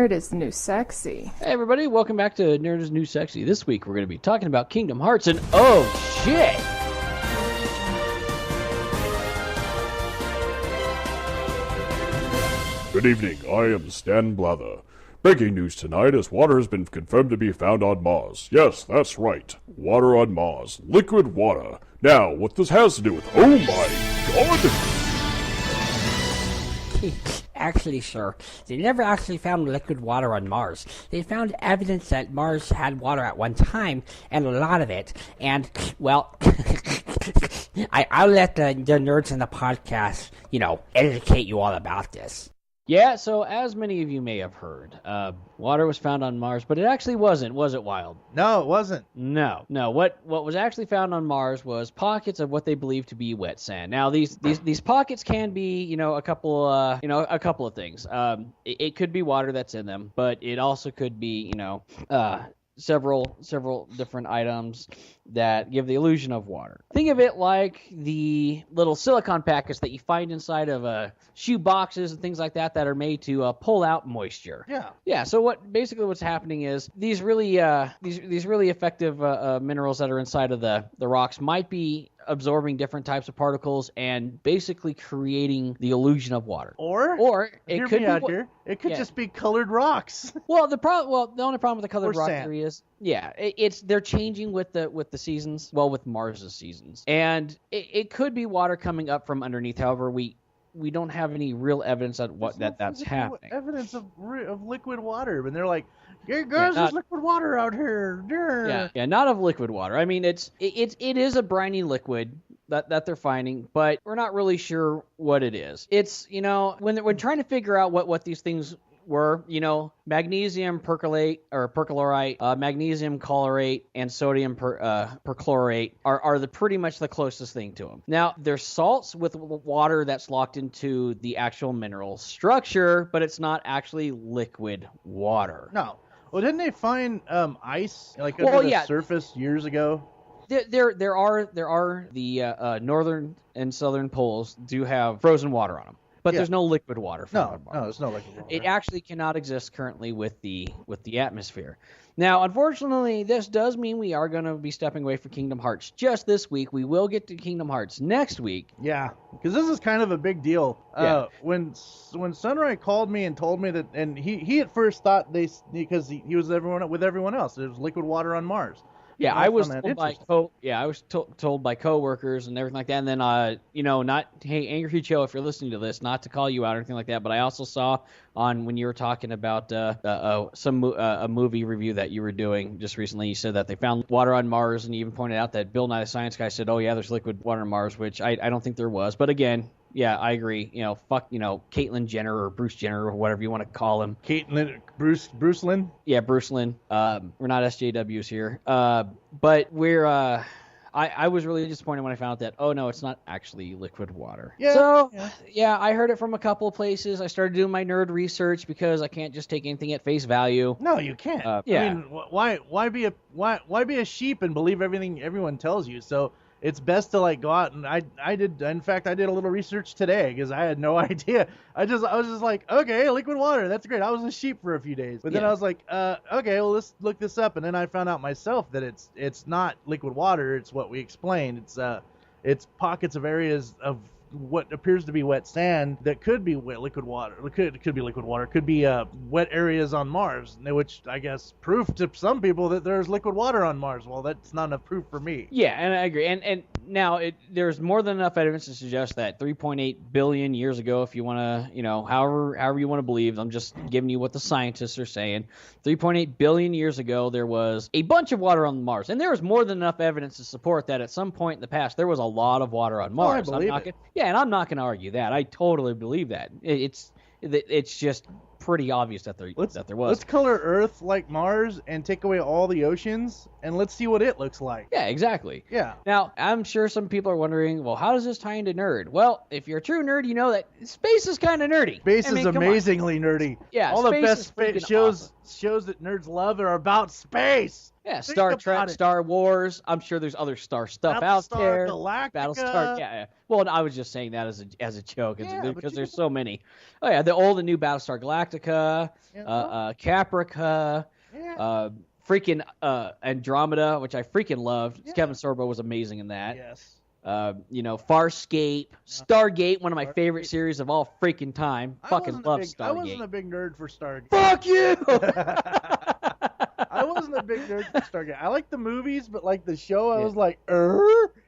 Nerd is the new sexy. Hey everybody, welcome back to Nerd is New Sexy. This week we're going to be talking about Kingdom Hearts and oh shit! Good evening, I am Stan Blather. Breaking news tonight is water has been confirmed to be found on Mars. Yes, that's right. Water on Mars. Liquid water. Now, what this has to do with... Oh my god! Actually, sir, they never actually found liquid water on Mars. They found evidence that Mars had water at one time, and a lot of it. And, well, I'll let the nerds in the podcast, educate you all about this. Yeah, so as many of you may have heard, water was found on Mars, but it actually wasn't, was it, Wild? No, it wasn't. No. What was actually found on Mars was pockets of what they believe to be wet sand. Now, these pockets can be, a couple of things. It could be water that's in them, but it also could be, several different items that give the illusion of water. Think of it like the little silicone packets that you find inside of shoe boxes and things like that are made to pull out moisture. Yeah. So what's happening is these really effective minerals that are inside of the rocks might be absorbing different types of particles and basically creating the illusion of water. Or it could be it could just be colored rocks. Well, the only problem with the colored rock sand. theory is, they're changing with the seasons. Well, with Mars's seasons, and it could be water coming up from underneath. However, we don't have any real evidence of that's happening. Evidence of liquid water, and they're like, "Hey guys, there's liquid water out here." Yeah, not of liquid water. I mean, it is a briny liquid that they're finding, but we're not really sure what it is. It's when trying to figure out what these things were, magnesium perchlorate, magnesium chlorate, and sodium perchlorate are pretty much the closest thing to them. Now, they're salts with water that's locked into the actual mineral structure, but it's not actually liquid water. No. Well, didn't they find ice under the surface years ago? There are the northern and southern poles do have frozen water on them. But there's no liquid water. No, there's no liquid water. It actually cannot exist currently with the atmosphere. Now, unfortunately, this does mean we are going to be stepping away from Kingdom Hearts just this week. We will get to Kingdom Hearts next week. Yeah, because this is kind of a big deal. When Sunrie called me and told me that, and he at first thought because he was with everyone else. There's liquid water on Mars. Yeah, I was told by coworkers and everything like that. And then, hey, Angry Joe, if you're listening to this, not to call you out or anything like that, but I also saw when you were talking about a movie review that you were doing just recently, you said that they found water on Mars, and you even pointed out that Bill Nye the Science Guy said, "Oh yeah, there's liquid water on Mars," which I don't think there was. But again, yeah, I agree. Fuck, Caitlyn Jenner or Bruce Jenner or whatever you want to call him. Bruce Lynn? Yeah, Bruce Lynn. We're not SJWs here. But we're, I was really disappointed when I found out that, oh no, it's not actually liquid water. Yeah, I heard it from a couple of places. I started doing my nerd research because I can't just take anything at face value. No, you can't. I mean, why be a sheep and believe everything everyone tells you? So it's best to go out, and I did a little research today because I had no idea. I was just like, okay, liquid water, that's great. I was a sheep for a few days, but then I was like, okay, well, let's look this up, and then I found out myself that it's not liquid water. It's what we explained. It's pockets of areas of what appears to be wet sand that could be liquid water. It could be liquid water. It could be wet areas on Mars, which I guess proof to some people that there's liquid water on Mars. Well, that's not enough proof for me. Yeah, and I agree. And now there's more than enough evidence to suggest that 3.8 billion years ago, if you want to, however you want to believe, I'm just giving you what the scientists are saying. 3.8 billion years ago, there was a bunch of water on Mars, and there was more than enough evidence to support that at some point in the past there was a lot of water on Mars. I believe it. Yeah, and I'm not going to argue that. I totally believe that. It's just pretty obvious that there was. Let's color Earth like Mars and take away all the oceans, and let's see what it looks like. Yeah, exactly. Yeah. Now, I'm sure some people are wondering, well, how does this tie into nerd? Well, if you're a true nerd, you know that space is kind of nerdy. Space is amazingly nerdy. Yeah, all the best shows that nerds love are about space. Yeah, Think Star about Trek, it. Star Wars. I'm sure there's other Star stuff out Battlestar there. Galactica. Battlestar. Yeah. Well, I was just saying that as a joke, Yeah, but because you there's can- so many. Oh yeah, the old and new Battlestar Galactica, Caprica, Yeah. freaking Andromeda, which I freaking loved. Yeah. Kevin Sorbo was amazing in that. Yes. Farscape, Stargate, one of my favorite series of all freaking time. Fucking love I Stargate. wasn't a big nerd for Stargate. Fuck you! I wasn't a big nerd for Stargate. I liked the movies, but like the show, I Yeah. was like,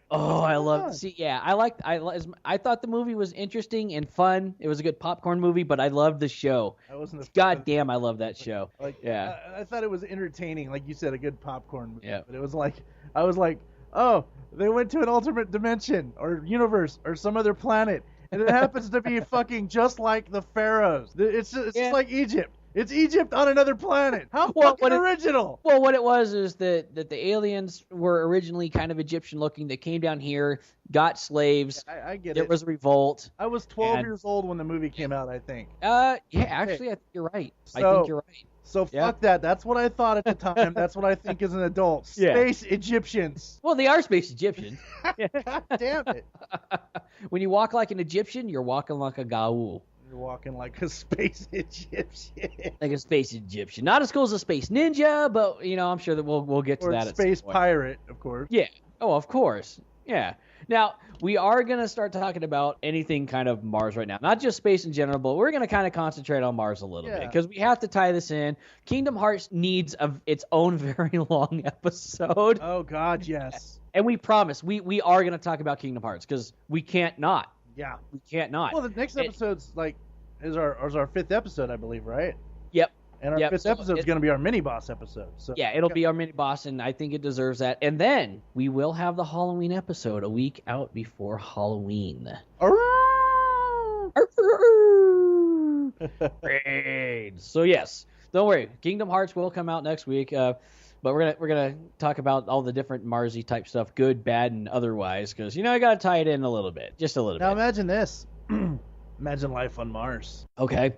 Oh, I love. on? See, yeah, I thought the movie was interesting and fun. It was a good popcorn movie, but I loved the show. I wasn't a God damn, I love that show. Like, Yeah. I thought it was entertaining, like you said, a good popcorn movie. Yeah. But it was like, I was like, oh, they went to an alternate dimension or universe or some other planet, and it happens to be fucking just like the pharaohs. It's just Yeah. like Egypt. It's Egypt on another planet. How Well, fucking original! Well, what it was is that the aliens were originally kind of Egyptian looking. They came down here, got slaves. I get There it. was a revolt. I was 12 and- years old when the movie came out, I think. Yeah, actually, I think you're right. I So- think you're right. So Yeah. fuck that. That's what I thought at the time. That's what I think as an adult. Yeah. Space Egyptians. Well, they are space Egyptians. God damn it. When you walk like an Egyptian, you're walking like a Gaul. You're walking like a space Egyptian. Like a space Egyptian. Not as cool as a space ninja, but I'm sure that we'll get to Or that a at some space point. pirate, of course. Yeah. Oh, of course. Yeah. Now, we are going to start talking about anything kind of Mars right now. Not just space in general, but we're going to kind of concentrate on Mars a little bit Yeah. because we have to tie this in. Kingdom Hearts needs its own very long episode. Oh God, yes. And we promise we are going to talk about Kingdom Hearts because we can't not. Yeah. We can't not. Well, the next episode's is our fifth episode, I believe, right? Yep. And our Yep, fifth so episode is going to be our mini boss episode. So Yeah, it'll be our mini boss, and I think it deserves that. And then we will have the Halloween episode a week out before Halloween. So yes, don't worry. Kingdom Hearts will come out next week, but we're gonna talk about all the different Marsy type stuff, good, bad, and otherwise, because I gotta tie it in a little bit, just a little Now bit. imagine this. Imagine life on Mars. Okay.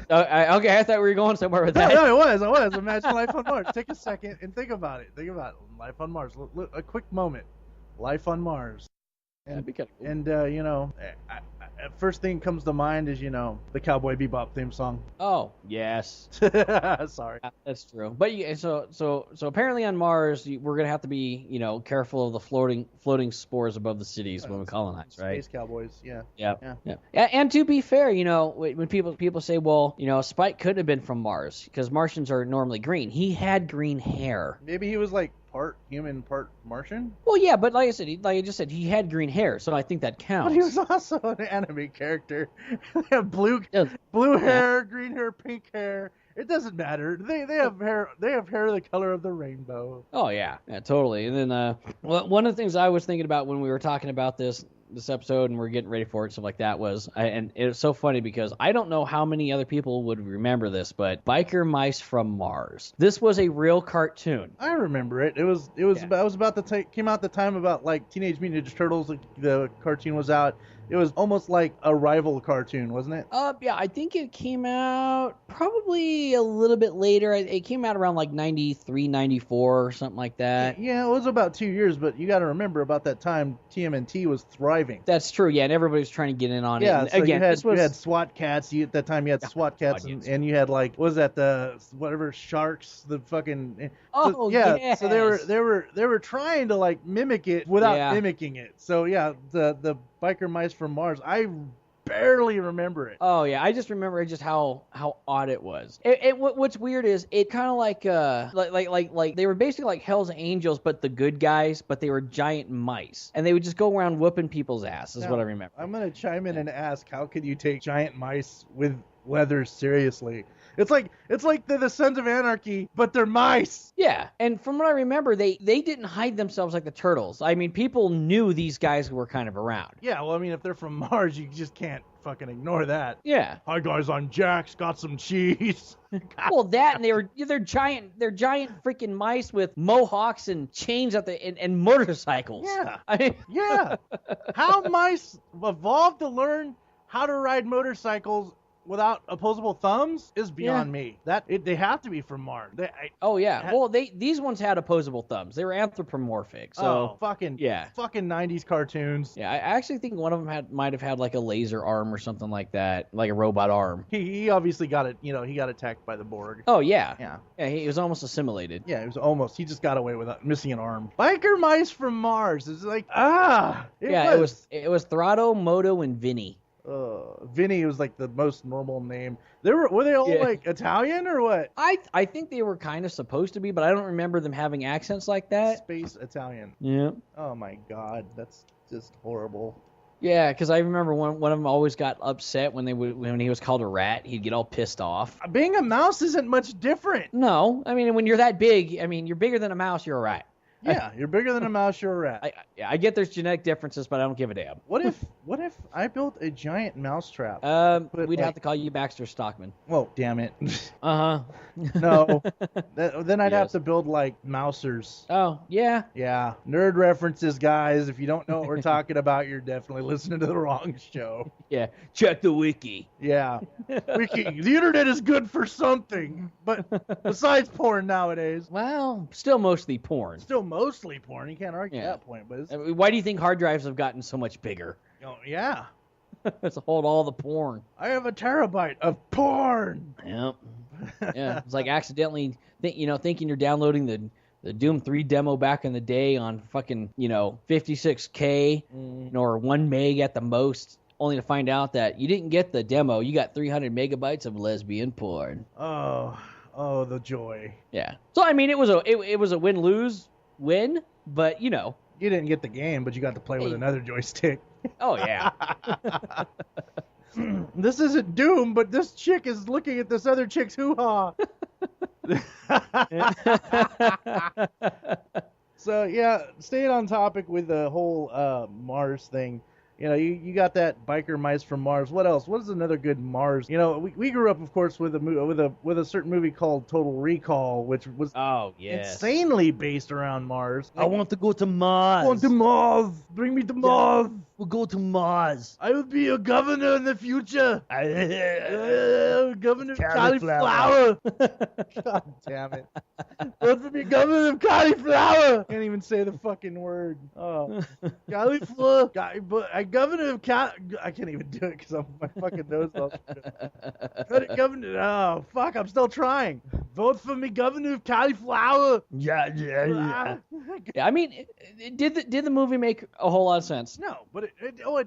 Okay, I thought we were going somewhere with that. No, I was. Imagine life on Mars. Take a second and think about it. Life on Mars. A quick moment. Life on Mars. That'd be kind of cool. And first thing comes to mind is the Cowboy Bebop theme song. Oh yes. Sorry. Yeah, that's true. But so apparently on Mars we're gonna have to be careful of the floating spores above the cities when we colonize, right? Space Cowboys. Yeah. Yeah. And to be fair, when people say, well, Spike could have been from Mars because Martians are normally green. He had green hair. Maybe he was like part human, part Martian. Well, yeah, but like I just said, he had green hair, so I think that counts. But he was also an anime character. They have blue Yeah. hair, green hair, pink hair. It doesn't matter. They have hair. They have hair the color of the rainbow. Oh yeah, totally. And then one of the things I was thinking about when we were talking about this episode and we're getting ready for it, stuff like that, and it was so funny because I don't know how many other people would remember this, but Biker Mice from Mars. This was a real cartoon. I remember it. It was about the came out the time about like Teenage Mutant Ninja Turtles. The cartoon was out. It was almost like a rival cartoon, wasn't it? Yeah, I think it came out probably a little bit later. It came out around like 93, 94 or something like that. Yeah, it was about 2 years, but you got to remember about that time TMNT was thriving. That's true, yeah, and everybody was trying to get in on Yeah, it. so And again, you had SWAT cats. At that time, you had SWAT cats, and you had like, what was that, the whatever sharks, the fucking. Oh, yeah. So yes. they were trying to like mimic it without Yeah. mimicking it. So yeah, the Biker Mice from Mars. I barely remember it. Oh yeah, I just remember just how odd it was. What's weird is it kind of like they were basically like Hell's Angels, but the good guys, but they were giant mice, and they would just go around whooping people's ass. Is Now, what I remember. I'm gonna chime in and ask, how could you take giant mice with leather seriously? It's like the Sons of Anarchy, but they're mice. Yeah, and from what I remember, they didn't hide themselves like the turtles. I mean, people knew these guys were kind of around. Yeah, well, I mean, if they're from Mars, you just can't fucking ignore that. Yeah. Hi guys, I'm Jax. Got some cheese. Well, that and they're giant freaking mice with mohawks and chains and motorcycles. Yeah. I mean, Yeah. How mice evolved to learn how to ride motorcycles without opposable thumbs is beyond me. They have to be from Mars. These ones had opposable thumbs. They were anthropomorphic. So fucking 90s cartoons. Yeah, I actually think one of them might have had like a laser arm or something like that, like a robot arm. He obviously got it. He got attacked by the Borg. Oh yeah. Yeah. He was almost assimilated. Yeah, it was almost. He just got away without missing an arm. Biker mice from Mars. It's like It was Throtto, Moto, and Vinny. Vinny was like the most normal name. Were they all like Italian or what? I think they were kind of supposed to be, but I don't remember them having accents like that. Space Italian. Yeah. Oh my God, that's just horrible. Yeah, because I remember one of them always got upset when he was called a rat. He'd get all pissed off. Being a mouse isn't much different. No, I mean when you're that big, you're bigger than a mouse. You're a rat. Yeah, you're bigger than a mouse, you're a rat. I get there's genetic differences, but I don't give a damn. What if I built a giant mouse trap? We'd have to call you Baxter Stockman. Well, damn it. Uh-huh. No. Then I'd have to build, like, mousers. Oh, yeah. Yeah. Nerd references, guys. If you don't know what we're talking about, you're definitely listening to the wrong show. Yeah. Check the wiki. Yeah. Wiki. The internet is good for something, but besides porn nowadays. Well, still mostly porn. Still mostly porn. You can't argue that point. But why do you think hard drives have gotten so much bigger? Oh, yeah. To hold all the porn. I have a terabyte of porn. Yep. Yeah. It's like accidentally thinking you're downloading the Doom 3 demo back in the day on fucking 56K or 1 meg at the most, only to find out that you didn't get the demo. You got 300 megabytes of lesbian porn. Oh, the joy. Yeah. So I mean, it was a win-lose win, but you didn't get the game, but you got to play with another joystick. Oh yeah. This isn't Doom, but this chick is looking at this other chick's hoo-ha. So yeah, staying on topic with the whole Mars thing. You got that biker mice from Mars. What else? What is another good Mars? We grew up, of course, with a certain movie called Total Recall, which was insanely based around Mars. I want to go to Mars. I want to Mars. Bring me to Mars. We'll go to Mars. I will be a governor in the future. Governor of cauliflower. God damn it. Want to be governor of cauliflower. Can't even say the fucking word. Oh. Cauliflower. Governor of I can't even do it because my fucking nose all Governor. Oh, fuck. I'm still trying. Vote for me, governor of cauliflower. Yeah. I mean, did the movie make a whole lot of sense? No, but it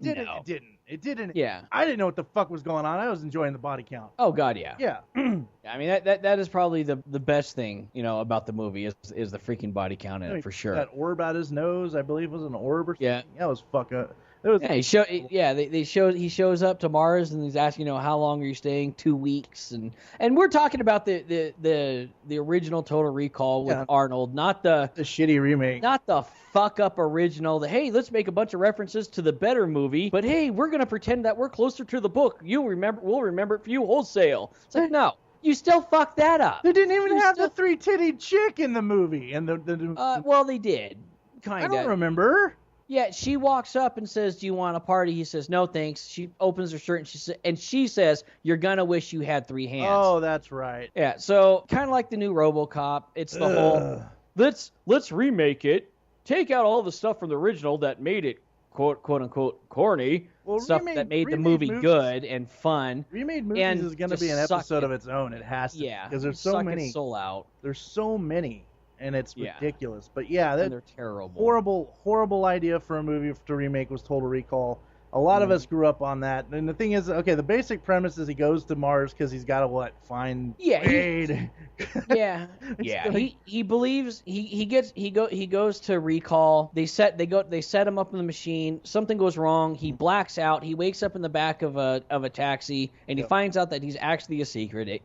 didn't. No. It didn't. Yeah. I didn't know what the fuck was going on. I was enjoying the body count. Oh God, yeah. Yeah. I mean, that is probably the best thing about the movie is the freaking body count in it for sure. That orb out his nose, I believe, was an orb or something. Yeah. That was fucking. He shows up to Mars and he's asking, how long are you staying? 2 weeks, and we're talking about the original Total Recall with Arnold, not the shitty remake, not the fuck up original. Hey, let's make a bunch of references to the better movie, but hey, we're gonna pretend that we're closer to the book. We'll remember it for you wholesale. It's like, no. You still fucked that up. They didn't even have the three-titted chick in the movie, and well, they did. Kinda. I don't remember. Yeah, she walks up and says, "Do you want a party?" He says, "No, thanks." She opens her shirt and she says, "You're gonna wish you had 3 hands." Oh, that's right. Yeah, so kind of like the new RoboCop, it's the whole let's remake it, take out all the stuff from the original that made it quote unquote corny, stuff that made the movie good and fun. Remade movies is gonna be an episode of its own. It has to, because there's so many. Its soul out. There's so many. And it's ridiculous. But yeah, they're terrible. Horrible idea for a movie to remake was Total Recall. A lot of us grew up on that. And the thing is, the basic premise is he goes to Mars because he's got to find Wade. He believes he goes to Recall. They set him up in the machine. Something goes wrong. He blacks out. He wakes up in the back of a taxi, and he finds out that he's actually the secret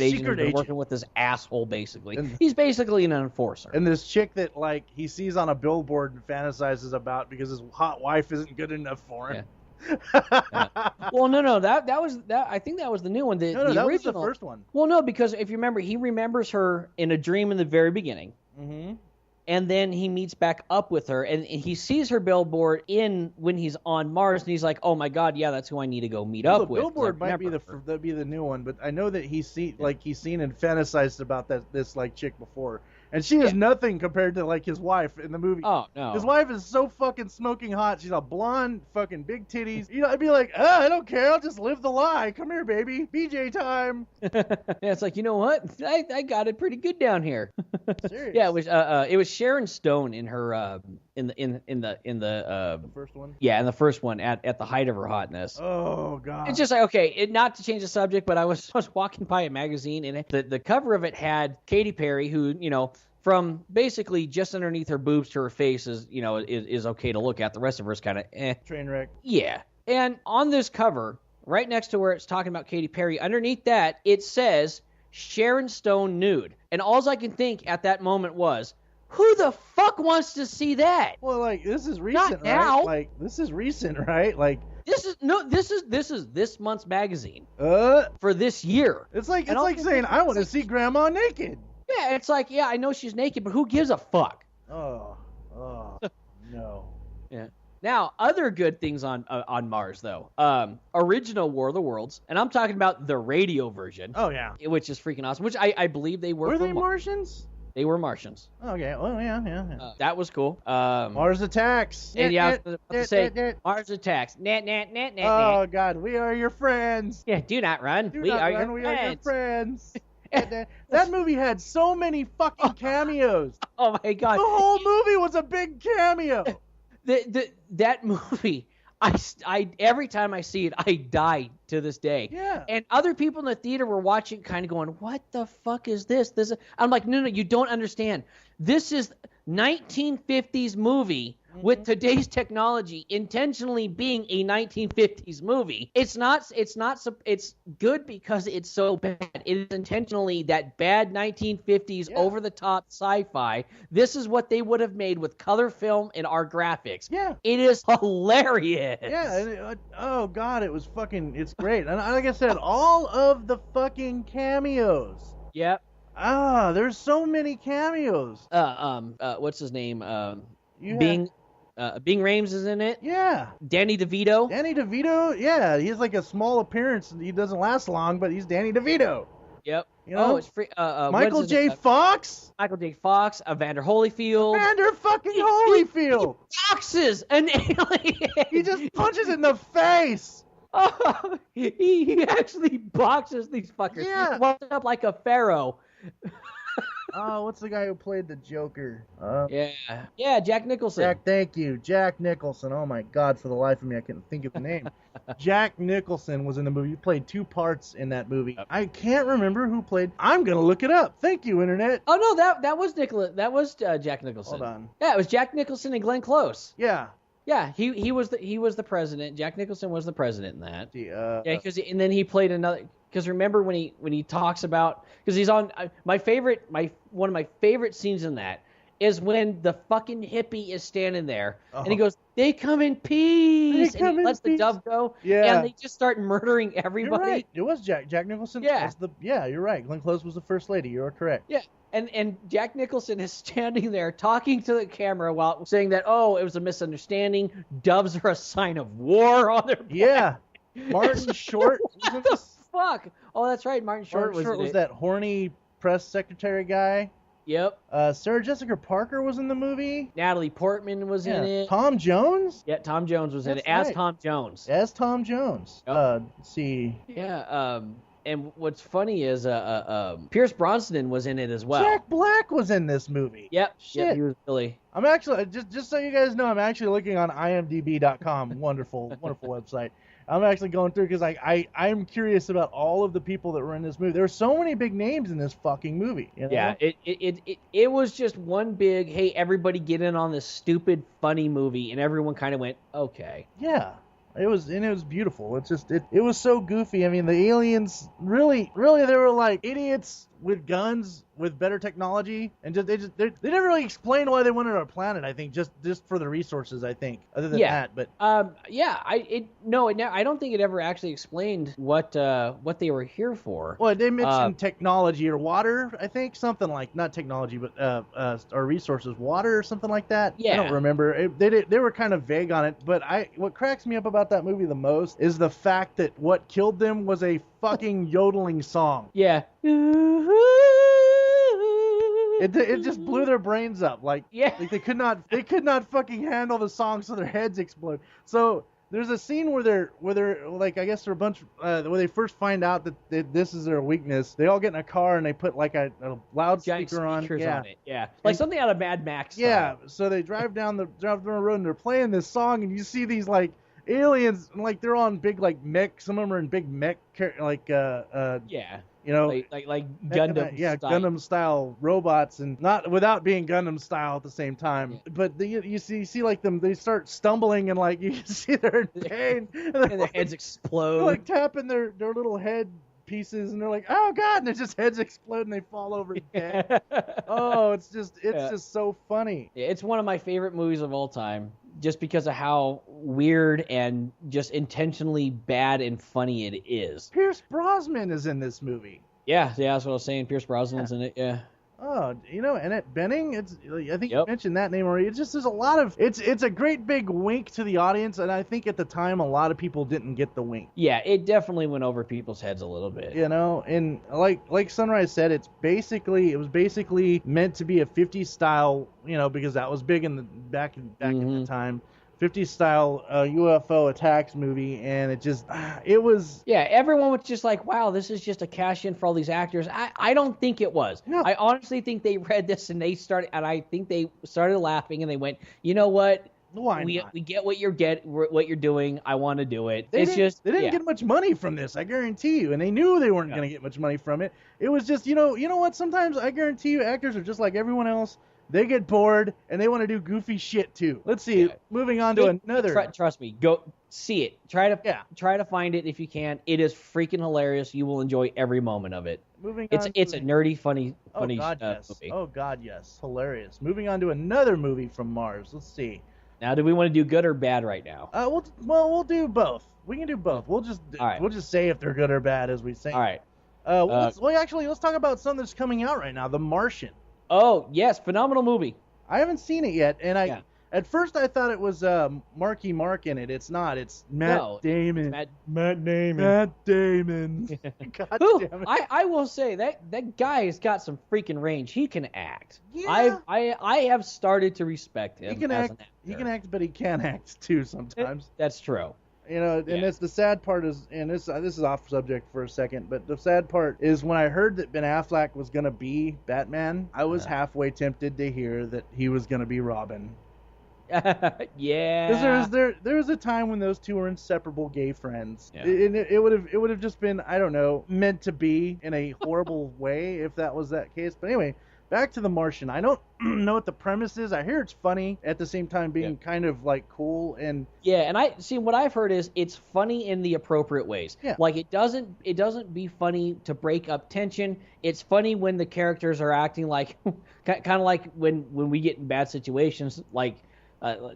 agent who's been working with this asshole. Basically, he's basically an enforcer. And this chick that he sees on a billboard and fantasizes about because his hot wife isn't good enough for him. Yeah. Well, no, that was that. I think that was the new one. The that original was the first one. Well, no, because if you remember, he remembers her in a dream in the very beginning. Mm-hmm. and then he meets back up with her, and he sees her billboard when he's on Mars, and he's like, "Oh my God, yeah, that's who I need to go meet up with." Billboard might be the new one, but I know that he's seen and fantasized about this like chick before, and she is nothing compared to like his wife in the movie. Oh no, his wife is so fucking smoking hot. She's a blonde, fucking big titties. You know, I'd be like, I don't care. I'll just live the lie. Come here, baby. BJ time. Yeah, it's like, you know what? I got it pretty good down here. Serious. Yeah, it was Sharon Stone in her in the first one. Yeah, in the first one at the height of her hotness. Oh God. It's just like, okay, not to change the subject, but I was walking by a magazine, and the cover of it had Katy Perry, who, you know, from basically just underneath her boobs to her face is okay to look at. The rest of her is kind of train wreck. Yeah. And on this cover, right next to where it's talking about Katy Perry, underneath that, it says Sharon Stone nude. And all I can think at that moment was, who the fuck wants to see that? Well, like, this is recent, Not now. right? Like, this is recent, right? Like, this is this month's magazine for this year. It's like saying I want to see Grandma naked. Yeah, it's like, yeah, I know she's naked, but who gives a fuck? Oh, no. Yeah. Now, other good things on Mars, though. Original War of the Worlds, and I'm talking about the radio version. Oh, yeah. Which is freaking awesome, which I believe they were. Were they Martians? They were Martians. Okay, well, yeah. That was cool. Mars Attacks. And yeah, I was about to say, Mars Attacks. Nat. Oh, God, we are your friends. Yeah, do not run. We are your friends. That movie had so many fucking cameos. Oh, my God. The whole movie was a big cameo. That movie, I every time I see it, I die to this day. Yeah. And other people in the theater were watching, kind of going, "What the fuck is this?" I'm like, no, you don't understand. This is 1950s movie with today's technology, intentionally being a 1950s movie. It's good because it's so bad. It is intentionally that bad 1950s over the top sci-fi. This is what they would have made with color film and our graphics. Yeah. It is hilarious. Yeah. Oh God, it's great. And like I said, all of the fucking cameos. Yep. There's so many cameos. What's his name? Bing Rames is in it. Yeah. Danny DeVito. Yeah, he's like a small appearance. He doesn't last long, but he's Danny DeVito. Yep. You know? It's free. Michael J. Fox. Michael J. Fox. Evander Holyfield. Holyfield. He boxes an alien. He just punches it in the face. Oh, he actually boxes these fuckers. Yeah. He walks up like a pharaoh. What's the guy who played the Joker? Yeah, Jack Nicholson. Thank you, Jack Nicholson. Oh my God, for the life of me, I couldn't think of the name. Jack Nicholson was in the movie. He played two parts in that movie. I can't remember who played. I'm gonna look it up. Thank you, Internet. Oh no, that was Jack Nicholson. Hold on. Yeah, it was Jack Nicholson and Glenn Close. Yeah. Yeah, he was the president. Jack Nicholson was the president in that. Yeah, and then he played another. Because remember when he talks about, because he's on one of my favorite scenes in that is when the fucking hippie is standing there and he goes, "They come in peace," and he lets the dove go, and they just start murdering everybody. You're right. It was Jack Nicholson. Yeah. You're right. Glenn Close was the first lady. You're correct. Yeah. And Jack Nicholson is standing there talking to the camera while saying that, it was a misunderstanding. Doves are a sign of war on their planet. Yeah. Martin Short. What the fuck? Oh, that's right. Martin Short was that horny press secretary guy. Yep. Sarah Jessica Parker was in the movie. Natalie Portman was in it. Tom Jones? Yeah, Tom Jones was in it as Tom Jones. As Tom Jones. Yep. Let's see. Yeah. And what's funny is Pierce Brosnan was in it as well. Jack Black was in this movie. Yep. Shit. Yep, he was really. I'm actually just so you guys know, I'm actually looking on IMDb.com. Wonderful website. I'm actually going through because I'm curious about all of the people that were in this movie. There are so many big names in this fucking movie. You know? Yeah, it was just one big, hey, everybody get in on this stupid, funny movie, and everyone kind of went, okay. Yeah. It was beautiful. It was so goofy. I mean, the aliens really they were like idiots with guns with better technology, and they never really explained why they wanted our planet. I think just for the resources. I think other than that, but I don't think it ever actually explained what they were here for. well, they mentioned technology or water. I think something like not technology, but or resources, water or something like that. Yeah. I don't remember. They were kind of vague on it, but what cracks me up about that movie the most is the fact that what killed them was a fucking yodeling song. Yeah. It just blew their brains up. Like they could not fucking handle the song, so their heads explode. So there's a scene where they're like, I guess they're a bunch where they first find out that this is their weakness. They all get in a car and they put like a loudspeaker on. On it. Yeah. Like something out of Mad Max style. Yeah. So they drive down the road and they're playing this song, and you see these like aliens, and like they're on big like mech. Some of them are in big mech like you know, like Gundam, Gundam style robots, and not without being Gundam style at the same time. Yeah. But you see like them, they start stumbling, and like you see they're in pain, and their heads explode. They're like tapping their little head pieces, and they're like, oh god, and their just heads explode and they fall over dead. Oh, it's just so funny. Yeah, it's one of my favorite movies of all time, just because of how weird and just intentionally bad and funny it is. Pierce Brosnan is in this movie. Yeah, that's what I was saying. Pierce Brosnan's in it. Yeah. Oh, Annette Bening. I think you mentioned that name already. It's just there's a lot of it's a great big wink to the audience, and I think at the time a lot of people didn't get the wink. Yeah, it definitely went over people's heads a little bit. And like Sunrise said, it was basically meant to be a 50s style, because that was big in the back in the time. 50s style UFO attacks movie, and it was... Yeah, everyone was just like, wow, this is just a cash-in for all these actors. I don't think it was. No. I honestly think they read this and I think they started laughing and they went, you know what? Why not? We get what you're doing. I want to do it. They didn't get much money from this, I guarantee you, and they knew they weren't going to get much money from it. It was just, you know what? Sometimes I guarantee you, actors are just like everyone else. They get bored and they want to do goofy shit too. Let's see. Yeah. Moving on to another. Trust me. Go see it. Try to find it if you can. It is freaking hilarious. You will enjoy every moment of it. It's a nerdy, funny movie. Oh God, yes, hilarious. Moving on to another movie from Mars. Let's see. Now, do we want to do good or bad right now? We'll do both. We can do both. We'll just say if they're good or bad as we say. All right. Let's talk about something that's coming out right now. The Martian. Oh, yes, phenomenal movie. I haven't seen it yet, and at first I thought it was Marky Mark in it. It's not. It's Matt Damon. Matt Damon. Matt Damon. God damn it. I will say that guy has got some freaking range. He can act. Yeah. I have started to respect him. He can act, but he can't act too sometimes. That's true. And it's the sad part is, and this is off subject for a second, but the sad part is when I heard that Ben Affleck was going to be Batman, I was halfway tempted to hear that he was going to be Robin. Yeah. Because there was a time when those two were inseparable gay friends. Yeah. It would have just been, I don't know, meant to be in a horrible way if that was that case. But anyway, back to The Martian. I don't know what the premise is. I hear it's funny at the same time being kind of like cool and and I see what I've heard is it's funny in the appropriate ways. Yeah. Like it doesn't be funny to break up tension. It's funny when the characters are acting like kind of like when we get in bad situations. Like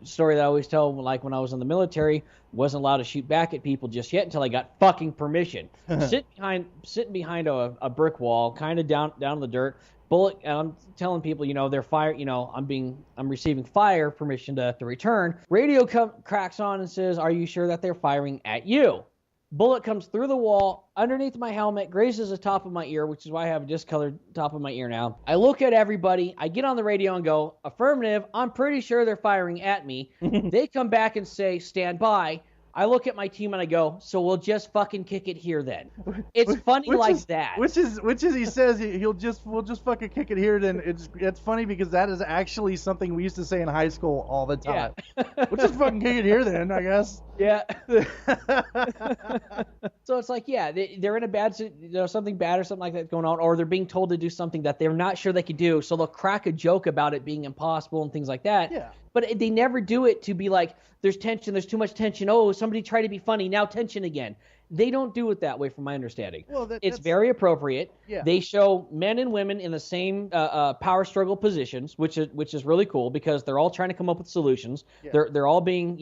story that I always tell, like when I was in the military, wasn't allowed to shoot back at people just yet until I got fucking permission. Sitting behind a brick wall, kind of down in the dirt. Bullet, and I'm telling people, they're fire. I'm receiving fire permission to return. Radio cracks on and says, "Are you sure that they're firing at you?" Bullet comes through the wall, underneath my helmet, grazes the top of my ear, which is why I have a discolored top of my ear now. I look at everybody. I get on the radio and go, "Affirmative. I'm pretty sure they're firing at me." They come back and say, "Stand by." I look at my team and I go, "So we'll just fucking kick it here then." It's funny that. Which is he says we'll just fucking kick it here then. It's funny because that is actually something we used to say in high school all the time. Yeah. We'll just fucking kick it here then, I guess. Yeah. So it's like, yeah, they're in a bad, something bad or something like that going on, or they're being told to do something that they're not sure they could do. So they'll crack a joke about it being impossible and things like that. Yeah. But they never do it to be like, there's tension, there's too much tension. Oh, somebody tried to be funny, now tension again. They don't do it that way, from my understanding. Well, it's very appropriate. Yeah. They show men and women in the same power struggle positions, which is really cool because they're all trying to come up with solutions. Yeah. They're all being,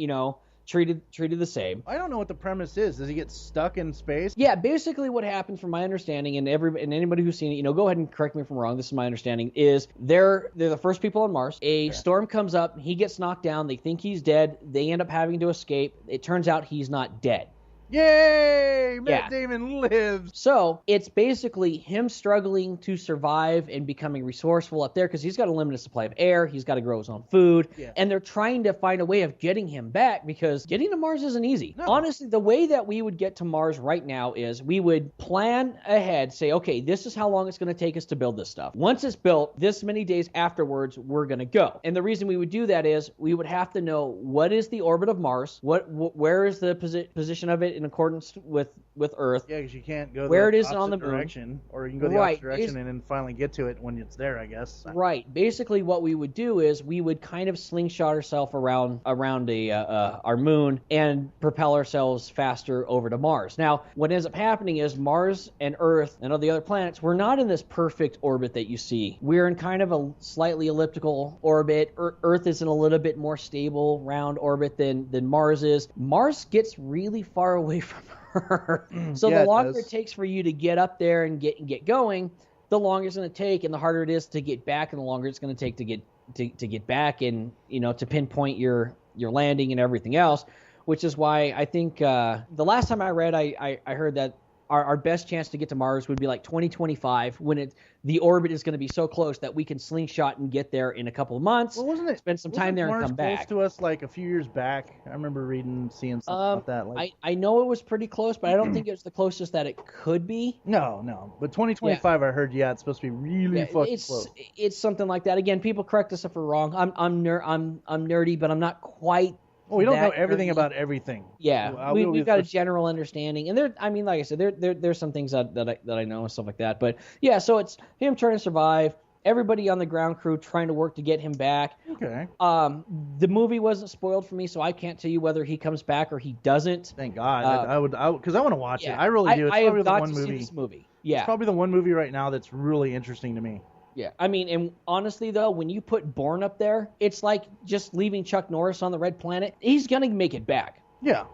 treated the same. I don't know what the premise is. Does he get stuck in space? Yeah, basically what happens, from my understanding, and anybody who's seen it, go ahead and correct me if I'm wrong. This is my understanding. Is they're the first people on Mars. A storm comes up. He gets knocked down. They think he's dead. They end up having to escape. It turns out he's not dead. Yay! Matt Damon lives. So it's basically him struggling to survive and becoming resourceful up there because he's got a limited supply of air. He's got to grow his own food. Yeah. And they're trying to find a way of getting him back because getting to Mars isn't easy. No. Honestly, the way that we would get to Mars right now is we would plan ahead, say, okay, this is how long it's going to take us to build this stuff. Once it's built, this many days afterwards, we're going to go. And the reason we would do that is we would have to know what is the orbit of Mars, where is the position of it in accordance with Earth. Yeah, because you can't go where the it is on the moon. direction, or you can go the opposite direction and then finally get to it when it's there, I guess. Right. Basically, what we would do is we would kind of slingshot ourselves around our moon and propel ourselves faster over to Mars. Now, what ends up happening is Mars and Earth and all the other planets, we're not in this perfect orbit that you see. We're in kind of a slightly elliptical orbit. Earth is in a little bit more stable, round orbit than Mars is. Mars gets really far away from Earth. So the longer it takes for you to get up there and get going, the longer it's going to take, and the harder it is to get back, and the longer it's going to take to get back, and to pinpoint your landing and everything else. Which is why I think the last time I read, I heard that our best chance to get to Mars would be like 2025, when the orbit is going to be so close that we can slingshot and get there in a couple of months. Well, wasn't it? Spend some time there Mars and come back. Close to us like a few years back. I remember seeing something about that. Like, I know it was pretty close, but I don't think it's the closest that it could be. No. But 2025, I heard, it's supposed to be really fucking close. It's something like that. Again, people correct us if we're wrong. I'm nerdy, but I'm not quite. Well, we don't know everything about everything. Yeah, we've got a general understanding, and like I said, there's some things that I know and stuff like that. But yeah, so it's him trying to survive. Everybody on the ground crew trying to work to get him back. Okay. The movie wasn't spoiled for me, so I can't tell you whether he comes back or he doesn't. Thank God. I would, because I want to watch it. I really do. It's I probably have the got one to movie. see this movie. Yeah. It's probably the one movie right now that's really interesting to me. Yeah, I mean, and honestly, though, when you put Bourne up there, it's like just leaving Chuck Norris on the Red Planet. He's going to make it back. Yeah.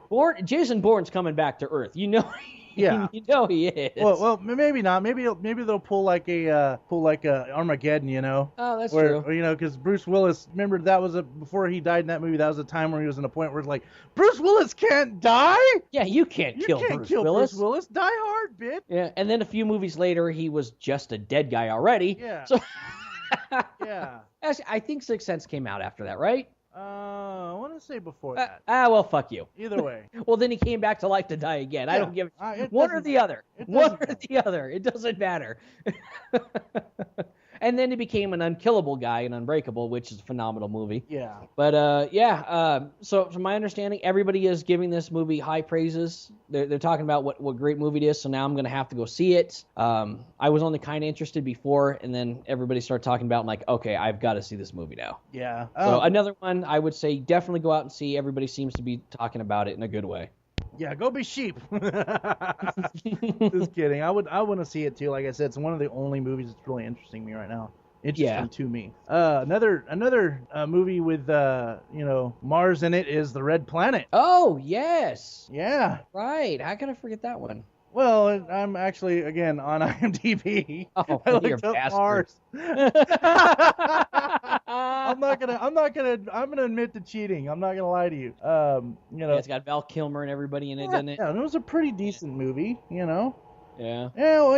Jason Bourne's coming back to Earth. Yeah. He is. Well, maybe not. Maybe they'll pull like a Armageddon, Oh, that's true. Because Bruce Willis, remember that was before he died in that movie. That was a time where he was in a point where it's like, Bruce Willis can't die. Yeah, you can't kill Bruce Willis. Bruce Willis. Die hard, bitch. Yeah, and then a few movies later, he was just a dead guy already. Yeah. So. Yeah. Actually, I think Sixth Sense came out after that, right? I want to say before that. Well, fuck you. Either way. Well, then he came back to life to die again. Yeah. I don't give one or the other. One or the other. It doesn't matter. And then he became an unkillable guy in Unbreakable, which is a phenomenal movie. Yeah. But, so from my understanding, everybody is giving this movie high praises. They're talking about what great movie it is, so now I'm going to have to go see it. I was only kind of interested before, and then everybody started talking about, like, okay, I've got to see this movie now. Yeah. So another one I would say definitely go out and see. Everybody seems to be talking about it in a good way. Yeah, go be sheep. Just kidding. I want to see it too. Like I said, it's one of the only movies that's really interesting me right now. Interesting to me. Another movie with Mars in it is The Red Planet. Oh yes. Yeah. Right. How can I forget that one? Well, I'm actually again on IMDb. Oh, I you're looked up bastard. Mars. I'm gonna admit to cheating. I'm not gonna lie to you. It's got Val Kilmer and everybody in it, doesn't it? Yeah, it was a pretty decent movie. Yeah. Yeah, well,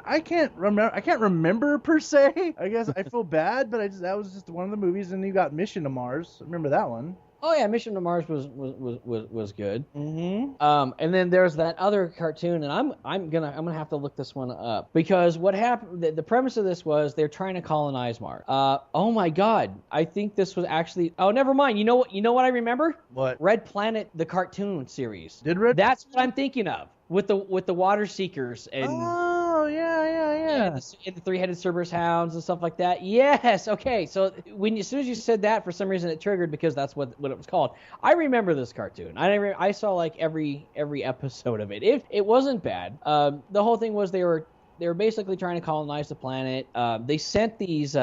I can't remember. I can't remember per se. I guess I feel bad, but that was just one of the movies. And you got Mission to Mars. Remember that one? Oh yeah, Mission to Mars was good. Mm-hmm. And then there's that other cartoon, and I'm gonna have to look this one up because what happened? The premise of this was they're trying to colonize Mars. Oh my God, I think this was actually. Oh, never mind. You know what? You know what I remember? What? Red Planet, the cartoon series. Did Red? That's what I'm thinking of with the water seekers and. Oh yeah. And the three-headed Cerberus hounds and stuff like that. Yes. Okay. So as soon as you said that, for some reason it triggered because that's what it was called. I remember this cartoon. I saw like every episode of it. It wasn't bad. The whole thing was they were basically trying to colonize the planet. They sent these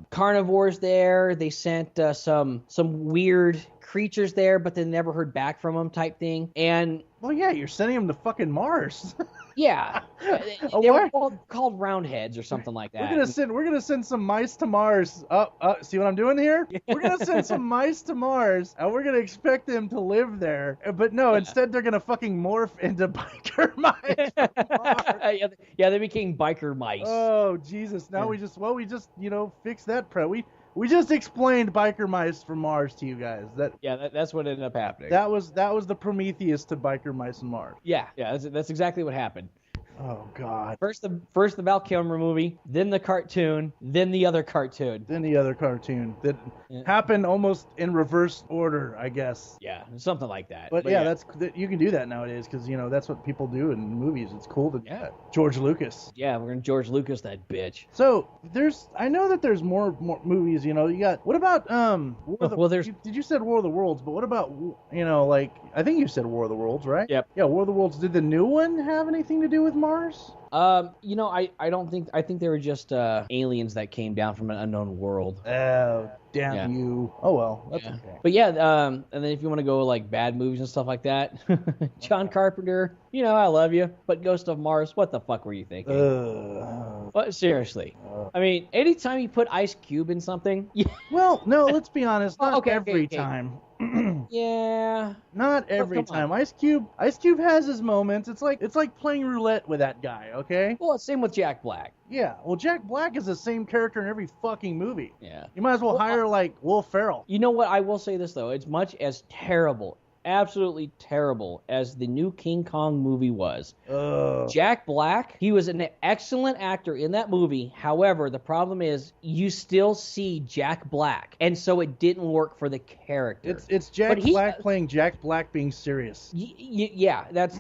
carnivores there. They sent some weird creatures there, but they never heard back from them, type thing. And well, yeah, you're sending them to fucking Mars. yeah, they were called roundheads or something like that. We're gonna send some mice to Mars. See what I'm doing here? We're gonna send some mice to Mars, and we're gonna expect them to live there. But no, instead they're gonna fucking morph into biker mice. Yeah, they became biker mice. Oh Jesus! Now we just fixed that We just explained biker mice from Mars to you guys. That's what ended up happening. That was the Prometheus to biker mice on Mars. Yeah, that's exactly what happened. Oh God. First the Val Kilmer movie, then the cartoon, then the other cartoon. That happened almost in reverse order, I guess. Yeah, something like that. But yeah, you can do that nowadays because that's what people do in movies. It's cool to do that. George Lucas. Yeah, we're gonna George Lucas that bitch. So I know that there's more movies. You got what about Did you said War of the Worlds? But what about I think you said War of the Worlds, right? Yep. Yeah, War of the Worlds. Did the new one have anything to do with Mars? I don't think. I think they were just aliens that came down from an unknown world. Oh, damn you. Oh well, that's okay. But yeah, and then if you want to go like bad movies and stuff like that, John Carpenter, I love you, but Ghost of Mars, what the fuck were you thinking? But seriously, I mean, anytime you put Ice Cube in something, well, no, let's be honest, not every okay. time. Yeah. Not every time. Ice Cube has his moments. It's like playing roulette with that guy, okay? Well, same with Jack Black. Yeah. Well, Jack Black is the same character in every fucking movie. Yeah. You might as well hire like Wyldfyre1. You know what? I will say this though. As much as terrible, absolutely terrible as the new King Kong movie was, Jack Black, he was an excellent actor in that movie. However, the problem is you still see Jack Black, and so it didn't work for the character. It's Jack Black playing Jack Black being serious. Yeah, that's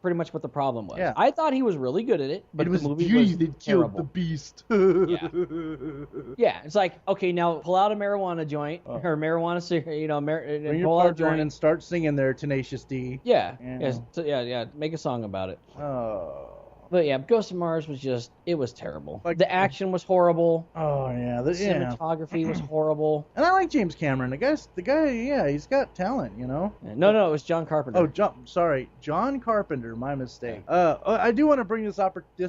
pretty much what the problem was. Yeah. I thought he was really good at it, but it was the movie was that terrible. Killed the beast. Yeah, it's like, okay, now pull out a marijuana joint or marijuana cigarette, bring your partner in and start singing there, Tenacious D. Yeah. Make a song about it. Oh. But yeah, Ghost of Mars was it was terrible. Like, the action was horrible. Oh yeah, the cinematography was horrible. And I like James Cameron. The guy, yeah, he's got talent, No, it was John Carpenter. Oh, John Carpenter. My mistake. I do want to bring this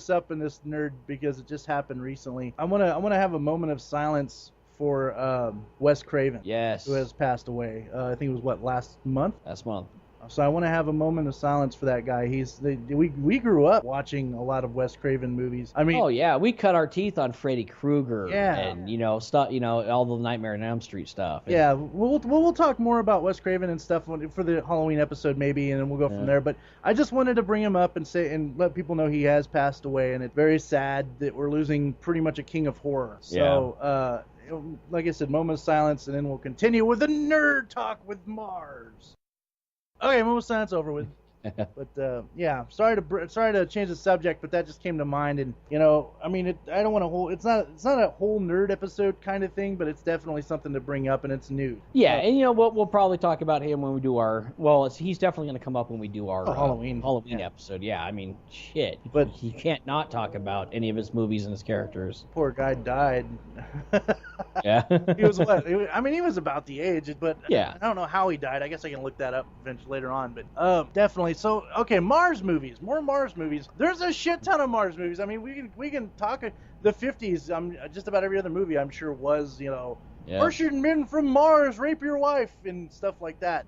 up in this nerd because it just happened recently. I want to have a moment of silence for Wes Craven. Yes. Who has passed away. I think it was last month? Last month. So I want to have a moment of silence for that guy. We grew up watching a lot of Wes Craven movies. I mean, oh yeah, we cut our teeth on Freddy Krueger. Yeah. And stuff. All the Nightmare on Elm Street stuff. Yeah, we'll talk more about Wes Craven and stuff for the Halloween episode maybe, and then we'll go from there. But I just wanted to bring him up and let people know he has passed away, and it's very sad that we're losing pretty much a king of horror. So like I said, moment of silence, and then we'll continue with the nerd talk with Mars. Okay, moment of silence over with. But yeah, sorry to change the subject, but that just came to mind, and I mean, I don't want to it's not a whole nerd episode kind of thing, but it's definitely something to bring up, and it's new. Yeah, and we'll probably talk about him when we do our he's definitely going to come up when we do our Halloween episode. Yeah, I mean, shit, but you can't not talk about any of his movies and his characters. Poor guy died. Yeah, he was what? I mean, he was about the age, but yeah, I don't know how he died. I guess I can look that up eventually later on, but definitely. So, okay, Mars movies, more Mars movies. There's a shit ton of Mars movies. I mean, we can talk the 50s. Just about every other movie I'm sure was, Martian men from Mars rape your wife and stuff like that.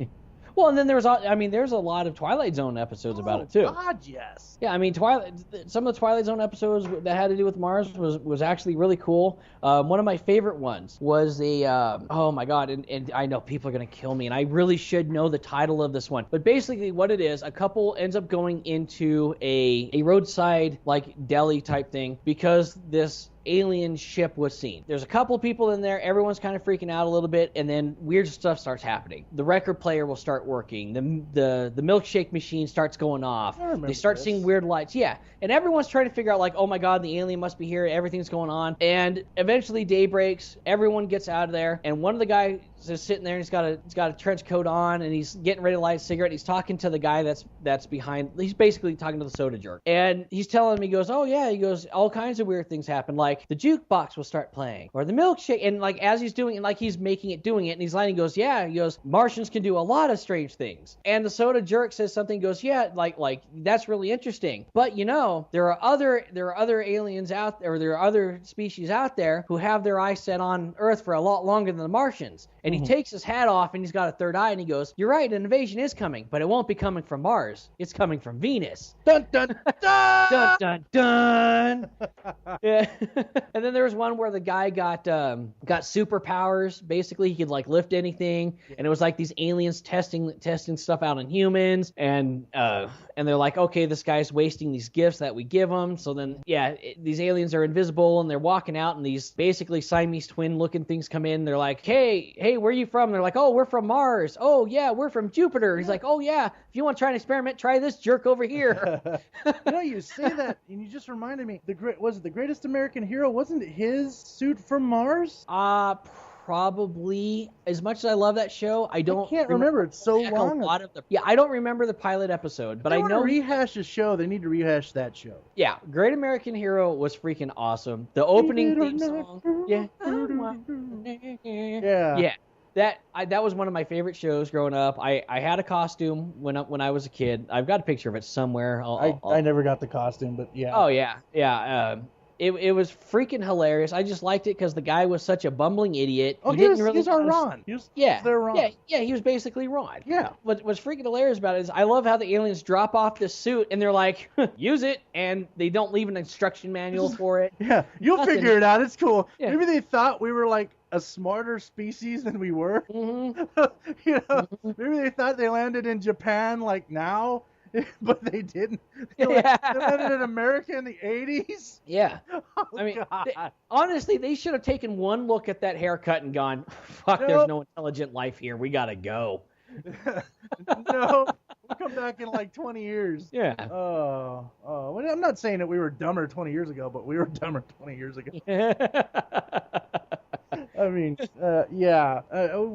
Well, and then there's a lot of Twilight Zone episodes about it too. God, yes. Yeah, I mean, some of the Twilight Zone episodes that had to do with Mars was actually really cool. One of my favorite ones was oh my god, and I know people are gonna kill me, and I really should know the title of this one. But basically, what it is, a couple ends up going into a roadside like deli type thing because this alien ship was seen. There's a couple of people in there. Everyone's kind of freaking out a little bit, and then weird stuff starts happening. The record player will start working. The milkshake machine starts going off. They start seeing weird lights. Yeah, and everyone's trying to figure out like, oh my god, the alien must be here. Everything's going on, and eventually day breaks. Everyone gets out of there, and one of the guys is sitting there. And he's got a trench coat on, and he's getting ready to light a cigarette. He's talking to the guy that's behind. He's basically talking to the soda jerk, and he's telling him, he goes, oh yeah, he goes, all kinds of weird things happen, like the jukebox will start playing, or the milkshake, and like as he's doing it, like he's making it, doing it, and he's lying. He goes, yeah, he goes, Martians can do a lot of strange things, and the soda jerk says something, goes, yeah, like that's really interesting, but you know, there are other aliens out there, or there are other species out there who have their eyes set on Earth for a lot longer than the Martians. And he takes his hat off, and he's got a third eye, and he goes, you're right, an invasion is coming, but it won't be coming from Mars. It's coming from Venus. Dun, dun, dun! Dun, dun, dun! Yeah. And then there was one where the guy got superpowers. Basically, he could, like, lift anything, and it was like these aliens testing stuff out on humans, and they're like, okay, this guy's wasting these gifts that we give him. So then, these aliens are invisible, and they're walking out, and these basically Siamese twin-looking things come in. They're like, hey, where are you from? They're like, oh, we're from Mars. Oh, yeah, we're from Jupiter. He's like, oh, yeah, if you want to try an experiment, try this jerk over here. You say that, and you just reminded me, was it the Greatest American Hero? Wasn't his suit from Mars? Probably. As much as I love that show, I can't remember. It's so long. I don't remember the pilot episode, but I know. Rehash a show. They need to rehash that show. Yeah, Great American Hero was freaking awesome. The opening theme song. Yeah. That was one of my favorite shows growing up. I had a costume when I was a kid. I've got a picture of it somewhere. I never got the costume, but yeah. Oh yeah. It was freaking hilarious. I just liked it because the guy was such a bumbling idiot. Oh, he was our Ron. He was their Ron. Yeah, he was basically Ron. Yeah. What's freaking hilarious about it is I love how the aliens drop off this suit and they're like, use it, and they don't leave an instruction manual for it. Yeah, you'll figure it out. It's cool. Yeah. Maybe they thought we were like a smarter species than we were. Mm-hmm. Maybe they thought they landed in Japan like now. But they didn't. They landed in America in the 80s? Yeah. Oh, I mean, God. honestly, they should have taken one look at that haircut and gone, fuck, there's no intelligent life here. We got to go. No. We'll come back in like 20 years. Yeah. Oh. Well, I'm not saying that we were dumber 20 years ago, but we were dumber 20 years ago. I mean,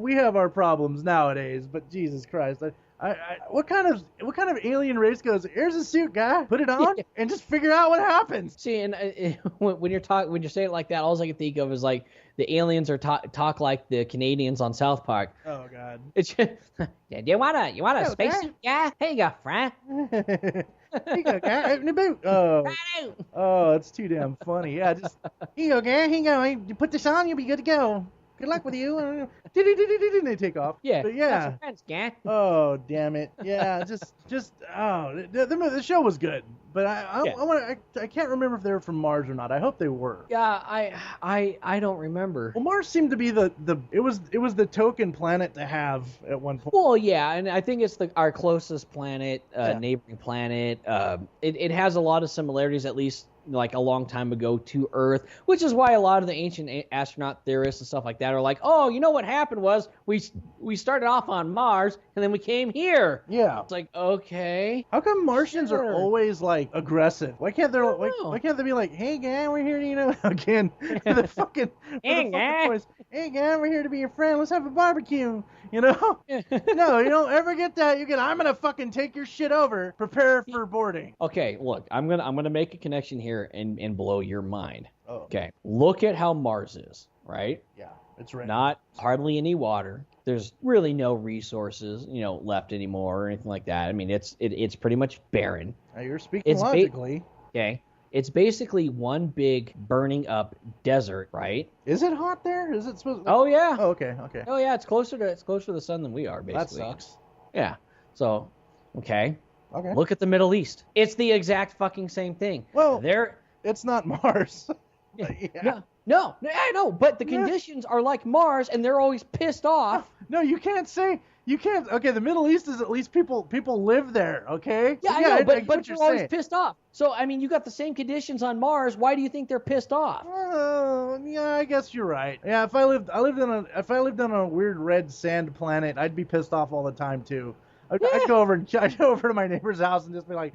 we have our problems nowadays, but Jesus Christ. What kind of alien race goes, here's a suit, guy, put it on, and just figure out what happens? See, and when you're saying it like that, all I can think of is like the aliens are talk like the Canadians on South Park. Oh God. It's just, yeah, do you want a spacesuit? Yeah, here you go, friend. Here you go, guy. Open the boot. Oh, it's too damn funny. Yeah, just here you go, guy. Here you go. You put this on, you'll be good to go. Good luck with you. And they take off. Yeah. But yeah. Friends, guy. Oh, damn it. Yeah, the show was good. But I can't remember if they were from Mars or not. I hope they were. Yeah, I don't remember. Well, Mars seemed to be it was the token planet to have at one point. Well, yeah, and I think it's our closest planet, neighboring planet. It has a lot of similarities, at least like a long time ago, to Earth, which is why a lot of the ancient astronaut theorists and stuff like that are like, oh, you know what happened was we started off on Mars and then we came here. Yeah. It's like, okay. How come Martians are always like aggressive? Why can't they be like, hey guy, we're here to, again, the fucking hey guy, we're here to be your friend. Let's have a barbecue. No, you don't ever get that. I'm gonna fucking take your shit over. Prepare for boarding. Okay, look, I'm gonna make a connection here and blow your mind. Oh. Okay, look at how Mars is, right? Yeah, it's right. Not hardly any water. There's really no resources, left anymore or anything like that. I mean, it's pretty much barren. Now you're speaking logically. Okay. It's basically one big burning up desert, right? Is it hot there? Is it supposed? Oh yeah. Oh, okay. Oh yeah, it's closer to the sun than we are, basically. That sucks. Yeah. So, okay. Okay. Look at the Middle East. It's the exact fucking same thing. Well, they're it's not Mars. yeah. No, I know, but the conditions are like Mars, and they're always pissed off. No, you can't say. You can't. Okay, the Middle East is at least people live there. Okay. Yeah, So, I know, I but get what they're you're always saying. pissed off. So, I mean, you got the same conditions on Mars. Why do you think they're pissed off? Yeah, I guess you're right. Yeah, if I lived on a weird red sand planet, I'd be pissed off all the time too. I'd go over to my neighbor's house and just be like,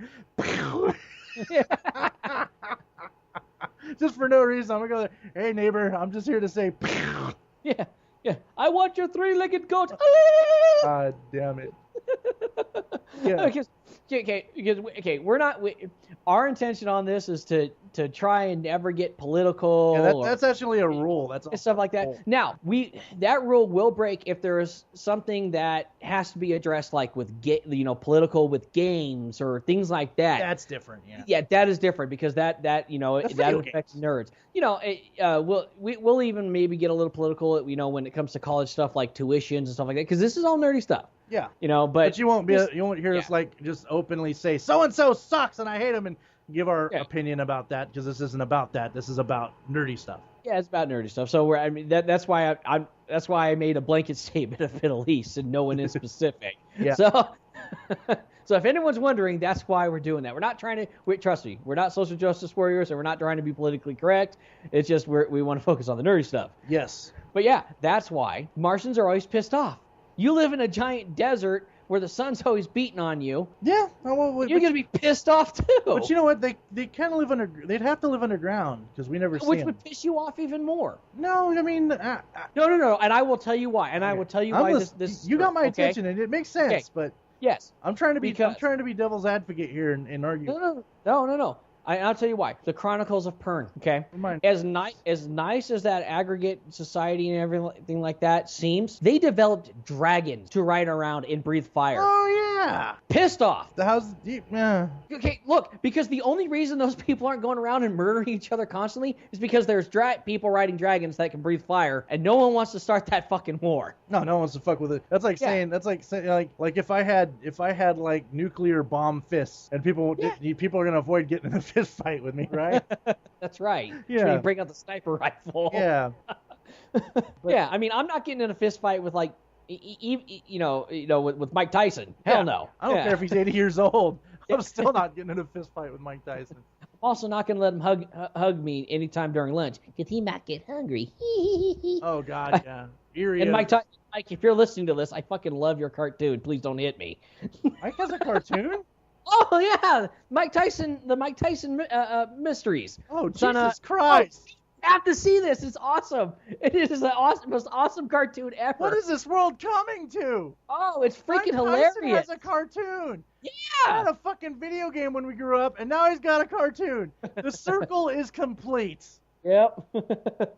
just for no reason. I'm gonna go there. Hey neighbor, I'm just here to say, Yeah. I want your three-legged goat. God damn it. Yeah. Okay. We're not. Our intention on this is to try and never get political. Yeah, that's actually a rule. That's and stuff like that. Now, that rule will break if there is something that has to be addressed, like with political with games or things like that. That's different. Yeah. Yeah, that is different because that that video affects nerds. We'll even maybe get a little political, when it comes to college stuff like tuitions and stuff like that, because this is all nerdy stuff. Yeah. But you won't hear us like just openly say so and so sucks and I hate him and give our opinion about that, because this isn't about that. This is about nerdy stuff. Yeah, it's about nerdy stuff. So that's why I made a blanket statement of Middle East and no one is specific. Yeah. So if anyone's wondering, that's why we're doing that. We're not trying to. Trust me, we're not social justice warriors, and we're not trying to be politically correct. It's just we want to focus on the nerdy stuff. Yes. But yeah, that's why Martians are always pissed off. You live in a giant desert where the sun's always beating on you. Yeah. Well, you're gonna be pissed off too. But you know what? They kind of live they'd have to live underground because we never see Which them. would piss you off even more. No, I mean. No. And I will tell you why. And I will tell you why this. You got my attention, and it makes sense. Okay. But yes, I'm trying to be devil's advocate here and argue. No. I'll tell you why. The Chronicles of Pern. Okay. As nice as that aggregate society and everything like that seems, they developed dragons to ride around and breathe fire. Oh yeah. Pissed off. The house. Yeah. Okay, look, because the only reason those people aren't going around and murdering each other constantly is because there's people riding dragons that can breathe fire, and no one wants to start that fucking war. No one wants to fuck with it. That's like saying like if I had like nuclear bomb fists and people are gonna avoid getting in a fist fight with me, right? That's right. Yeah. So you bring out the sniper rifle. Yeah. Yeah, I mean, I'm not getting in a fist fight with like, with Mike Tyson. Hell no. I don't care if he's 80 years old. I'm still not getting in a fist fight with Mike Tyson. I'm also not going to let him hug me anytime during lunch because he might get hungry. Oh God, yeah. Eerie. And Mike, if you're listening to this, I fucking love your cartoon. Please don't hit me. Mike has a cartoon? Oh yeah, the Mike Tyson mysteries. Oh Jesus Christ! You have to see this. It's awesome. It is the most awesome cartoon ever. What is this world coming to? Oh, it's freaking Mike hilarious. Tyson has a cartoon. Yeah. He had a fucking video game when we grew up, and now he's got a cartoon. The circle is complete. Yep.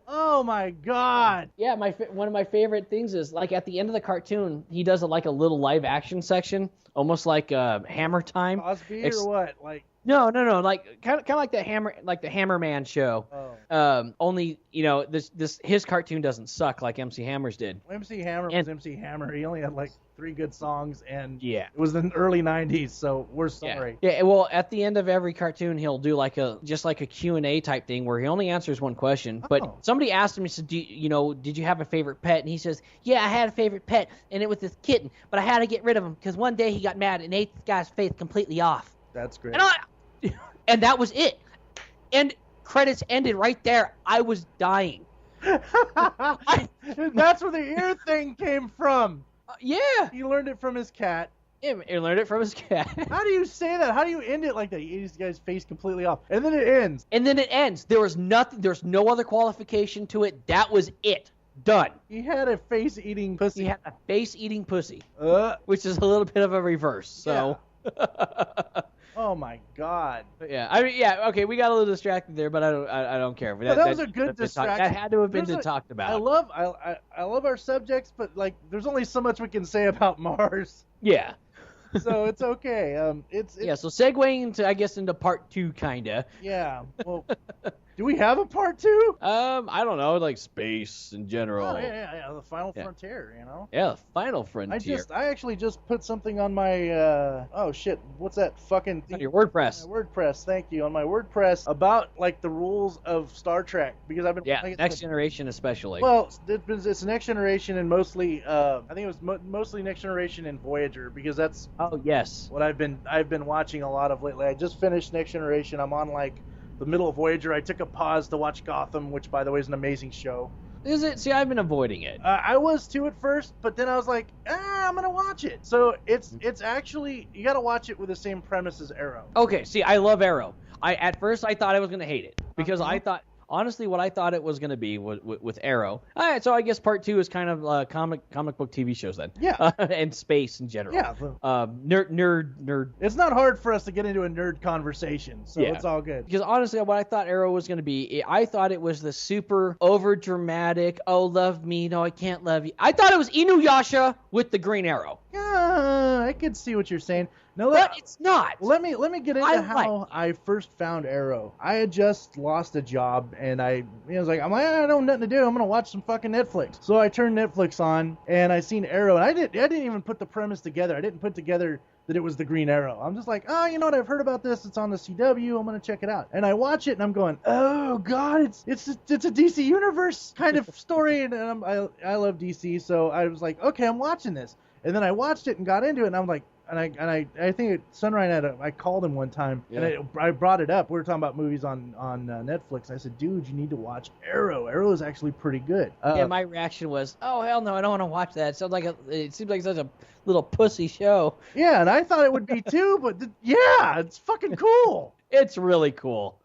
Oh my God. Yeah, one of my favorite things is like at the end of the cartoon, he does a little live action section, almost like Hammer Time. Cosby or what? Like. No, like kind of like the Hammerman show. Oh. Only his cartoon doesn't suck like MC Hammer's did. MC Hammer was MC Hammer. He only had like 3 good songs, and yeah, it was in the early '90s. So we're sorry. Yeah. Well, at the end of every cartoon, he'll do like a Q&A type thing where he only answers one question. Oh. But somebody asked him, he said, did you have a favorite pet? And he says, yeah, I had a favorite pet, and it was this kitten, but I had to get rid of him because one day he got mad and ate the guy's face completely off. That's great. And that was it. And credits ended right there. I was dying. That's where the ear thing came from. Yeah. He learned it from his cat. Yeah, he learned it from his cat. How do you say that? How do you end it like that? He ate this guy's face completely off. And then it ends. There was nothing. There's no other qualification to it. That was it. Done. He had a face-eating pussy. He had a face-eating pussy. Which is a little bit of a reverse. So. Yeah. Oh my God. Yeah. Okay, we got a little distracted there, but I don't care. That was a good distraction. That had to have been talked about. I love our subjects, but like, there's only so much we can say about Mars. Yeah. So it's okay. It's So segueing into part 2, kinda. Yeah. Well, Do we have a part 2? I don't know, like space in general. Oh, yeah. The Final Frontier, you know? Yeah, the Final Frontier. I actually just put something on my, oh shit, what's that fucking thing? On your WordPress. My WordPress, thank you. On my WordPress about, like, the rules of Star Trek, because I've been... Yeah, Next Generation especially. Well, it's Next Generation and mostly, I think it was mostly Next Generation and Voyager, because that's... Oh, yes. What I've been watching a lot of lately. I just finished Next Generation. I'm on, like, the middle of Voyager. I took a pause to watch Gotham, which, by the way, is an amazing show. Is it? See, I've been avoiding it. I was too at first, but then I was like, I'm gonna watch it. So it's actually, you gotta watch it with the same premise as Arrow. Okay, see, I love Arrow. At first I thought I was gonna hate it because I thought. Honestly, what I thought it was going to be with Arrow. All right, so I guess part 2 is kind of comic book TV shows then. Yeah. And space in general. Yeah. Nerd. It's not hard for us to get into a nerd conversation, so it's all good. Because honestly, what I thought Arrow was going to be, I thought it was the super over dramatic, oh, love me, no, I can't love you. I thought it was Inuyasha with the Green Arrow. Yeah, I could see what you're saying. No, but it's not. Let me get into how I first found Arrow. I had just lost a job, and I was like, I don't have nothing to do. I'm gonna watch some fucking Netflix. So I turned Netflix on, and I seen Arrow, and I didn't even put the premise together. I didn't put together that it was the Green Arrow. I'm just like, oh, you know what? I've heard about this. It's on the CW. I'm gonna check it out. And I watch it, and I'm going, oh god, it's a DC Universe kind of story, and I love DC, so I was like, okay, I'm watching this. And then I watched it and got into it, and I'm like. And I think Sunrie I called him one time, and I brought it up. We were talking about movies on Netflix. I said, dude, you need to watch Arrow. Arrow is actually pretty good. My reaction was, oh, hell no, I don't want to watch that. It seems like such a little pussy show. Yeah, and I thought it would be too, but it's fucking cool. It's really cool.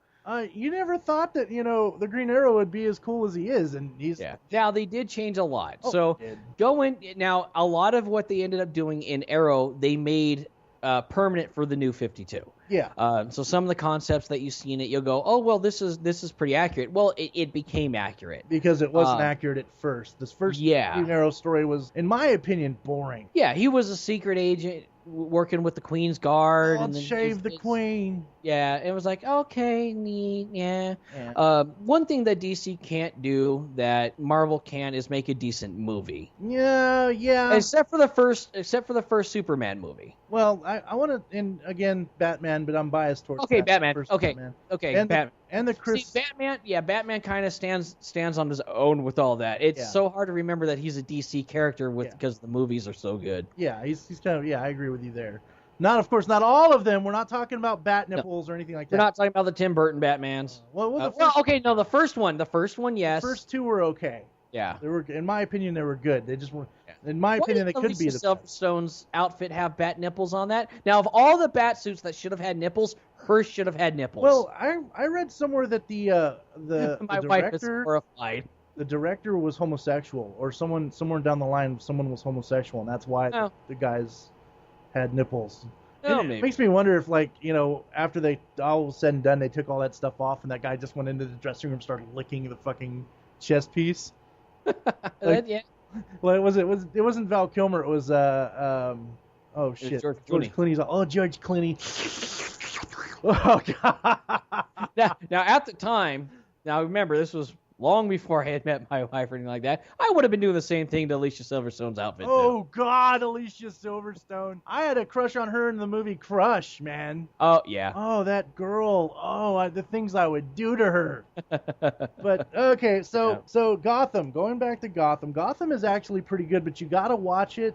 You never thought that, the Green Arrow would be as cool as he is, and he's... Yeah. Now, they did change a lot. Now, a lot of what they ended up doing in Arrow, they made permanent for the new 52. Yeah. So some of the concepts that you see in it, you'll go, oh, well, this is pretty accurate. Well, it became accurate. Because it wasn't accurate at first. This first Green Arrow story was, in my opinion, boring. Yeah, he was a secret agent working with the Queen's Guard. Let's shave the Queen. Yeah, it was like, okay, neat, yeah. One thing that DC can't do that Marvel can is make a decent movie. Yeah. Except for the first Superman movie. Well, I want to, and again, Batman, but I'm biased towards Batman. Okay, Batman. And the Chris... See, Batman kind of stands on his own with all that. It's so hard to remember that he's a DC character because the movies are so good. Yeah, he's kind of, I agree with you there. Of course, not all of them. We're not talking about bat nipples or anything like that. We're not talking about the Tim Burton Batmans. The first one, yes. The first two were okay. Yeah. They were, in my opinion, they were good. They just were, in my opinion, they could be the Silverstone's outfit have bat nipples on that? Now, of all the bat suits that should have had nipples, hers should have had nipples. Well, I read somewhere that the my director, wife is horrified. The director was homosexual, or somewhere down the line, someone was homosexual, and that's why the guys had nipples. It makes me wonder if, after they all was said and done, they took all that stuff off, and that guy just went into the dressing room and started licking the fucking chest piece. Yeah. Well, it wasn't Val Kilmer. It was oh shit, George Clooney's. Oh, George Clooney. Oh god. Now at the time, remember this was long before I had met my wife or anything like that. I would have been doing the same thing to Alicia Silverstone's outfit. Oh god, Alicia Silverstone. I had a crush on her in the movie Crush, man. Oh yeah. Oh, that girl. Oh, the things I would do to her. But okay, so Gotham. Going back to Gotham. Gotham is actually pretty good, but you got to watch it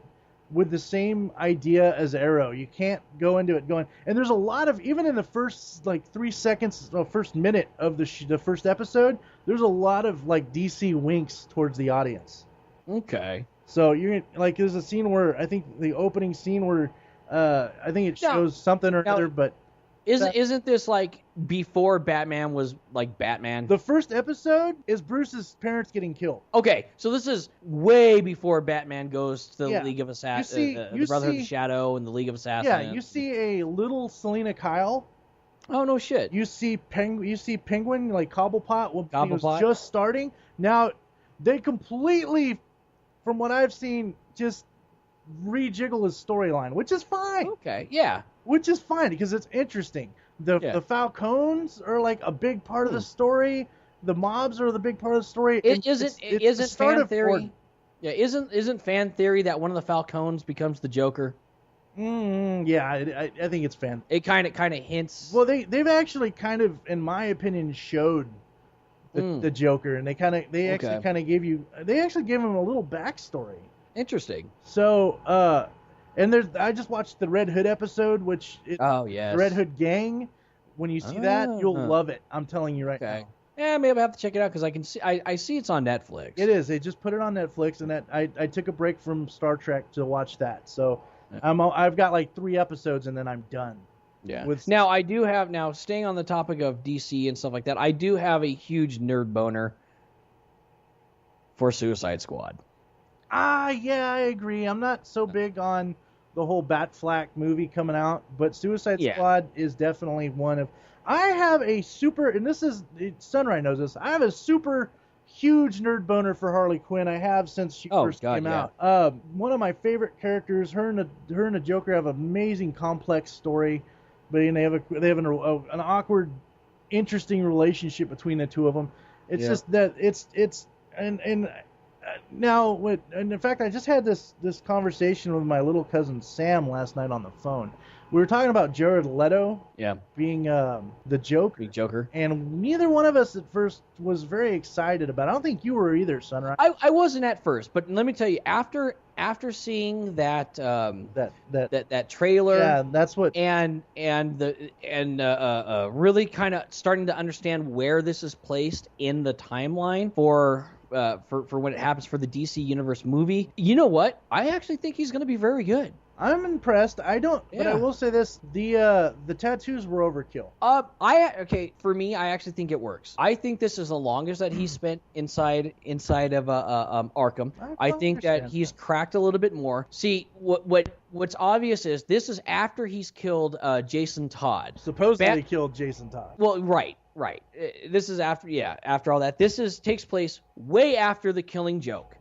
with the same idea as Arrow. You can't go into it going... And there's a lot of... Even in the first, 3 seconds, first minute of the first episode, there's a lot of, DC winks towards the audience. Okay. So, you're... there's a scene where... I think the opening scene where... I think it shows something or another, but... Isn't this, before Batman was, Batman? The first episode is Bruce's parents getting killed. Okay, so this is way before Batman goes to the League of Assassins, the Brotherhood of the Shadow and the League of Assassins. Yeah, you see a little Selena Kyle. Oh, no shit. You see Penguin, Cobblepot, when he was just starting. Now, they completely, from what I've seen, just rejiggle his storyline, which is fine. Okay, yeah. Which is fine, because it's interesting. The Falcons are like a big part of the story. The mobs are the big part of the story. Isn't fan theory? Yeah, isn't fan theory that one of the Falcons becomes the Joker? Yeah, I think it's fan. It kind of hints. Well, they've actually kind of, in my opinion, showed the Joker, and they actually kind of gave him a little backstory. Interesting. So, and I just watched the Red Hood episode, the Red Hood Gang. When you see that, you'll love it. I'm telling you right now. Yeah, maybe I have to check it out because I see it's on Netflix. It is. They just put it on Netflix, and I took a break from Star Trek to watch that. So I've got like 3 episodes, and then I'm done. Yeah. Now I do have staying on the topic of DC and stuff like that. I do have a huge nerd boner for Suicide Squad. Yeah, I agree. I'm not so big on the whole Batfleck movie coming out, but Suicide Squad is definitely one of. I have a super, and Sunrie knows this. I have a super huge nerd boner for Harley Quinn. I have since she first came out. One of my favorite characters. Her and the Joker have an amazing, complex story, but they have an awkward, interesting relationship between the two of them. It's just that now, and in fact, I just had this conversation with my little cousin Sam last night on the phone. We were talking about Jared Leto being the Joker. Big Joker. And neither one of us at first was very excited about it. I don't think you were either, Sunrise. I wasn't at first, but let me tell you, after seeing that trailer, that's what, and really kind of starting to understand where this is placed in the timeline for when it happens for the DC Universe movie. You know what? I actually think he's going to be very good. I'm impressed. But I will say this: the tattoos were overkill. For me, I actually think it works. I think this is the longest that he's spent inside of Arkham. I think that he's cracked a little bit more. See, what's obvious is this is after he's killed Jason Todd. Supposedly killed Jason Todd. Well, right. This is after all that. This takes place way after the Killing Joke.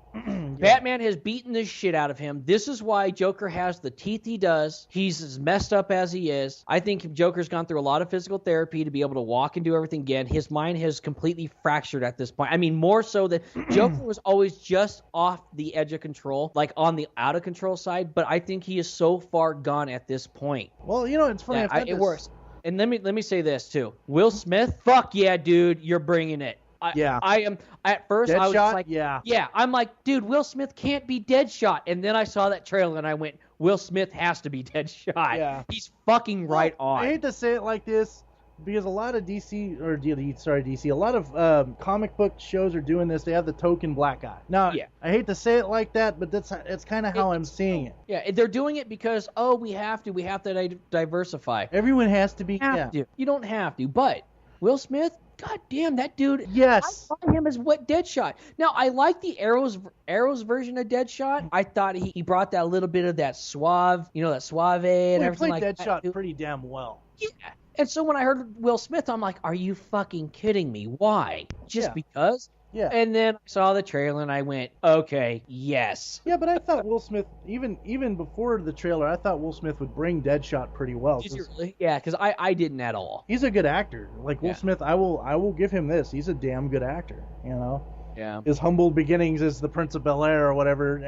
Batman has beaten the shit out of him. This is why Joker has the teeth he does. He's as messed up as he is. I think Joker's gone through a lot of physical therapy to be able to walk and do everything again. His mind has completely fractured at this point. I mean, more so than Joker was always just off the edge of control, like on the out of control side, but I think he is so far gone at this point. Well, it's funny. It works. And let me say this too. Will Smith, fuck yeah, dude, you're bringing it. I am. At first, Deadshot? I was just like, yeah. I'm like, dude, Will Smith can't be Deadshot. And then I saw that trailer and I went, Will Smith has to be Deadshot. Yeah. He's fucking right on. I hate to say it like this because a lot of DC, a lot of comic book shows are doing this. They have the token black guy. Now, I hate to say it like that, but it's kind of how I'm seeing it. Yeah, they're doing it because we have to diversify. Everyone has to be. You don't have to, but Will Smith. God damn, that dude. Yes. I saw him as Deadshot. Now, I like the Arrow's version of Deadshot. I thought he brought that little bit of that suave, that suave and everything like that. He played Deadshot pretty damn well. Yeah. And so when I heard Will Smith, I'm like, are you fucking kidding me? Why? Just because? Yeah. And then I saw the trailer and I went, okay, yes. Yeah, but I thought Will Smith, even before the trailer, I thought Will Smith would bring Deadshot pretty well. Yeah, because I didn't at all. He's a good actor. Like Will Smith, I will give him this. He's a damn good actor. Yeah. His humble beginnings as the Prince of Bel-Air or whatever.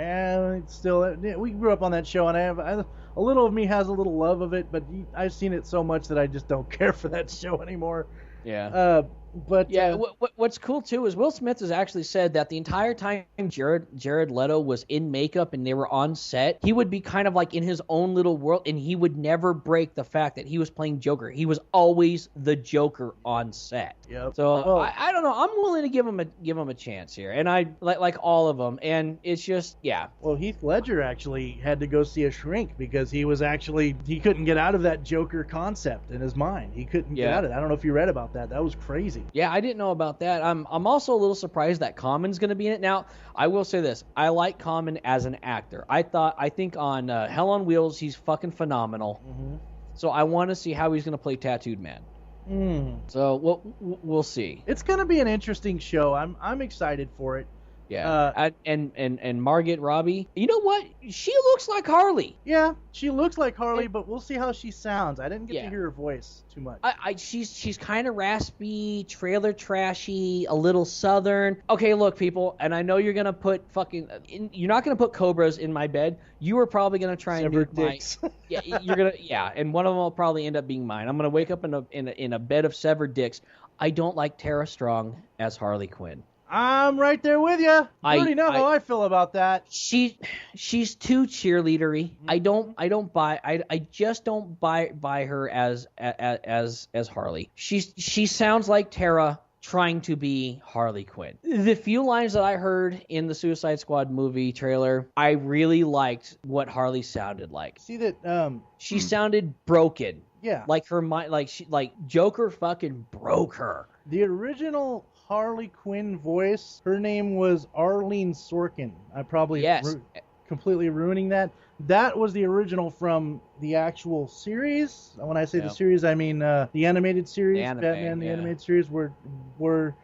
We grew up on that show, and a little of me has a little love of it, but I've seen it so much that I just don't care for that show anymore. Yeah. What's cool too is Will Smith has actually said that the entire time Jared Leto was in makeup and they were on set, he would be kind of like in his own little world, and he would never break the fact that he was playing Joker. He was always the Joker on set. Yep. So I don't know. I'm willing to give him a chance here, and I like all of them, and it's just Well, Heath Ledger actually had to go see a shrink because he couldn't get out of that Joker concept in his mind. He couldn't get out of it. I don't know if you read about that. That was crazy. Yeah, I didn't know about that. I'm also a little surprised that Common's going to be in it. Now, I will say this. I like Common as an actor. I think on Hell on Wheels, he's fucking phenomenal. Mm-hmm. So I want to see how he's going to play Tattooed Man. So we'll see. It's going to be an interesting show. I'm excited for it. Yeah. And Margot Robbie. You know what? She looks like Harley. Yeah, she looks like Harley, but we'll see how she sounds. I didn't get Yeah. to hear her voice too much. She's kind of raspy, trailer trashy, a little southern. Okay, look, people, and I know you're gonna put you're not gonna put cobras in my bed. You are probably gonna try and Severed nuke dicks. and one of them will probably end up being mine. I'm gonna wake up in a bed of severed dicks. I don't like Tara Strong as Harley Quinn. I'm right there with you. You already know how I feel about that. She's too cheerleadery. Mm-hmm. I just don't buy her as Harley. She sounds like Tara trying to be Harley Quinn. The few lines that I heard in the Suicide Squad movie trailer, I really liked what Harley sounded like. See that? She sounded broken. Yeah. Like her mind, like Joker fucking broke her. The original Harley Quinn voice, her name was Arlene Sorkin. I probably completely ruining that. That was the original from the actual series. When I say the series, I mean the animated series, Batman, the animated series, where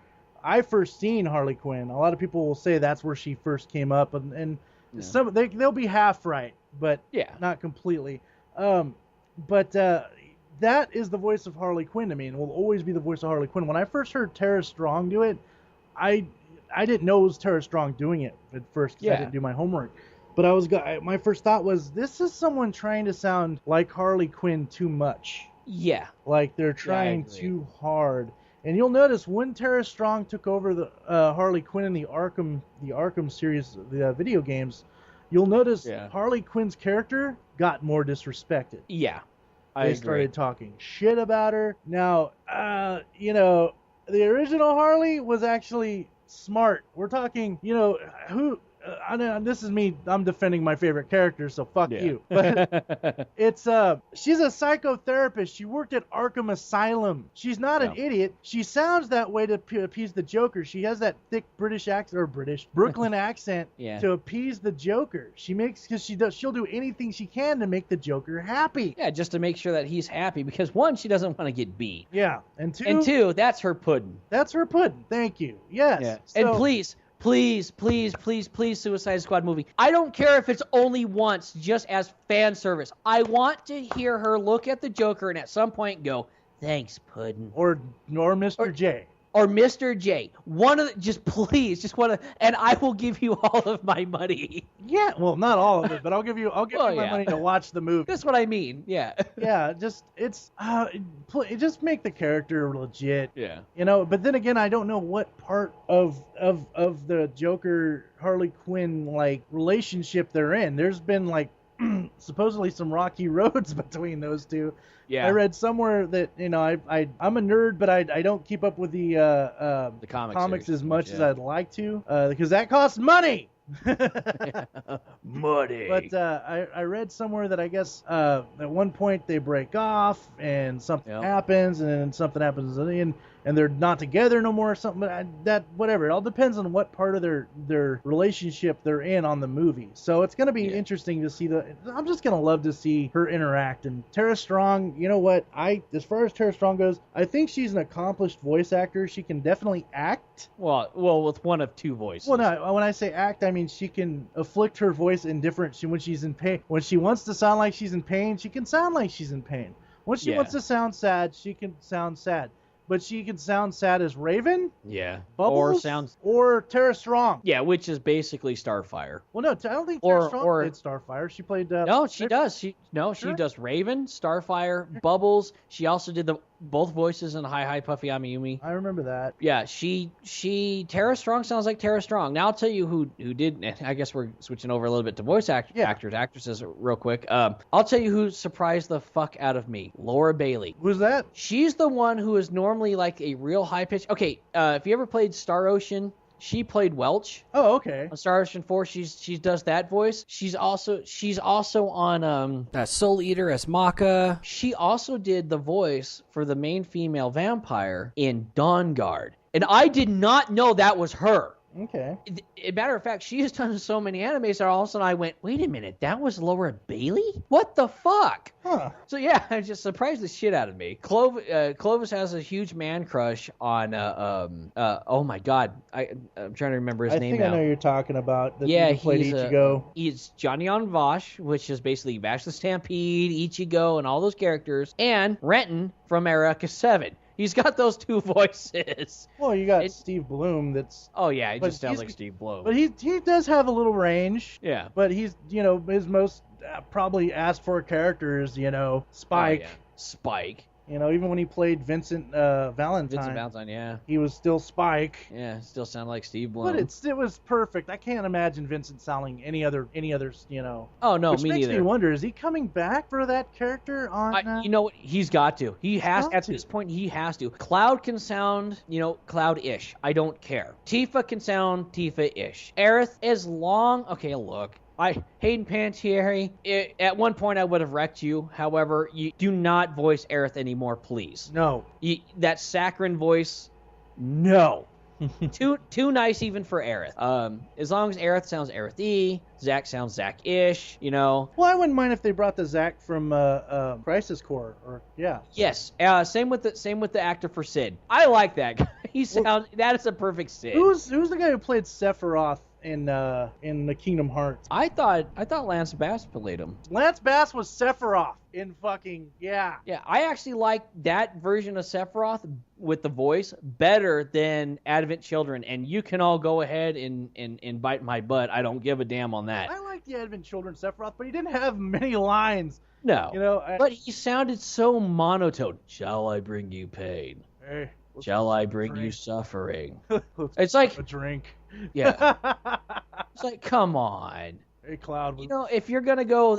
I first seen Harley Quinn. A lot of people will say that's where she first came up, and some they'll be half right, but not completely. That is the voice of Harley Quinn to me, and will always be the voice of Harley Quinn. When I first heard Tara Strong do it, I didn't know it was Tara Strong doing it at first because I didn't do my homework. But my first thought was, this is someone trying to sound like Harley Quinn too much. Yeah. Like they're trying too hard. And you'll notice when Tara Strong took over the Harley Quinn in the Arkham series, the video games, you'll notice Harley Quinn's character got more disrespected. Yeah. They started talking shit about her. Now, the original Harley was actually smart. We're talking, this is me. I'm defending my favorite character, so fuck you. But she's a psychotherapist. She worked at Arkham Asylum. She's not an idiot. She sounds that way to appease the Joker. She has that thick British accent, or Brooklyn accent to appease the Joker. She'll do anything she can to make the Joker happy. Yeah, just to make sure that he's happy, because one, she doesn't want to get beat. Yeah, and two, that's her pudding. That's her pudding. Thank you. Yes. Yeah. So, and please, Suicide Squad movie. I don't care if it's only once, just as fan service. I want to hear her look at the Joker and at some point go, "Thanks, Puddin'." Or Mr. J. Or Mr. J. And I will give you all of my money. Yeah, well, not all of it, but I'll give you my money to watch the movie. That's what I mean. Yeah. Yeah, just make the character legit. Yeah. But then again, I don't know what part of the Joker Harley Quinn relationship they're in. There's been supposedly some rocky roads between those two. Yeah. I read somewhere that I'm a nerd, but I don't keep up with the comics as much as I'd like to because that costs money. Money. But I read somewhere that I guess at one point they break off and something happens, and then something happens and they're not together no more or something. But whatever. It all depends on what part of their relationship they're in on the movie. So it's going to be interesting to see I'm just going to love to see her interact. And Tara Strong, you know what? As far as Tara Strong goes, I think she's an accomplished voice actor. She can definitely act. Well, with one of two voices. Well, no, when I say act, I mean she can afflict her voice in different. When she's in pain, when she wants to sound like she's in pain, she can sound like she's in pain. When she wants to sound sad, she can sound sad. But she can sound sad as Raven. Yeah. Bubbles, or Tara Strong. Yeah, which is basically Starfire. Well, no, I don't think Tara Strong did Starfire. She played. No, she does. She does Raven, Starfire, Bubbles. She also did both voices in Hi Hi Puffy Amiyumi. I remember that. Yeah, Tara Strong sounds like Tara Strong. Now I'll tell you who did. I guess we're switching over a little bit to voice actresses real quick. I'll tell you who surprised the fuck out of me. Laura Bailey. Who's that? She's the one who is normally like a real high pitch. Okay, if you ever played Star Ocean, she played Welch. Oh, okay. On Star Ocean 4, she does that voice. She's also on Soul Eater as Maka. She also did the voice for the main female vampire in Dawn Guard. And I did not know that was her. Okay. Matter of fact, she has done so many animes that all of a sudden I went, wait a minute, that was Laura Bailey? What the fuck? Huh. So yeah, it just surprised the shit out of me. Clovis has a huge man crush on oh my god, I'm trying to remember his I name think now. I know who you're talking about. The Yeah, dude who played Ichigo. He's Johnny on Vosh, which is basically Vash the Stampede, Ichigo, and all those characters, and Renton from Eureka 7. He's got those two voices. Well, you got Steve Bloom. That's. Oh yeah, he But just sounds he's- like Steve Bloom. But he does have a little range. Yeah. But he's his most probably asked for character is Spike. Oh, yeah. Spike. Even when he played Vincent Valentine, Vincent Valentine, yeah. he was still Spike. Yeah, still sound like Steve Bloom. But it was perfect. I can't imagine Vincent sounding any other. Oh no, Which me makes neither. me wonder: is he coming back for that character on? You know what? He's got to. He has got at to. this point. He has to. Cloud can sound, Cloud-ish. I don't care. Tifa can sound Tifa-ish. Aerith, as long. Okay, look. Hayden Panettiere, at one point I would have wrecked you. However, you do not voice Aerith anymore, please. No. That saccharine voice, no. Too nice even for Aerith. As long as Aerith sounds Aerith-y, Zack sounds Zack-ish, Well, I wouldn't mind if they brought the Zack from Crisis Core, or yeah. Yes. Same with the actor for Sid. I like that guy. That is a perfect Sid. Who's the guy who played Sephiroth in the Kingdom Hearts? I thought Lance Bass played him. Lance Bass was Sephiroth in fucking yeah. Yeah, I actually like that version of Sephiroth with the voice better than Advent Children, and you can all go ahead and bite my butt. I don't give a damn on that. I like the Advent Children Sephiroth, but he didn't have many lines. No. But he sounded so monotone. Shall I bring you pain? Hey, Shall I bring you drink. suffering? Let's It's like, have a drink. yeah. It's like, come on. Hey, Cloud. If you're gonna go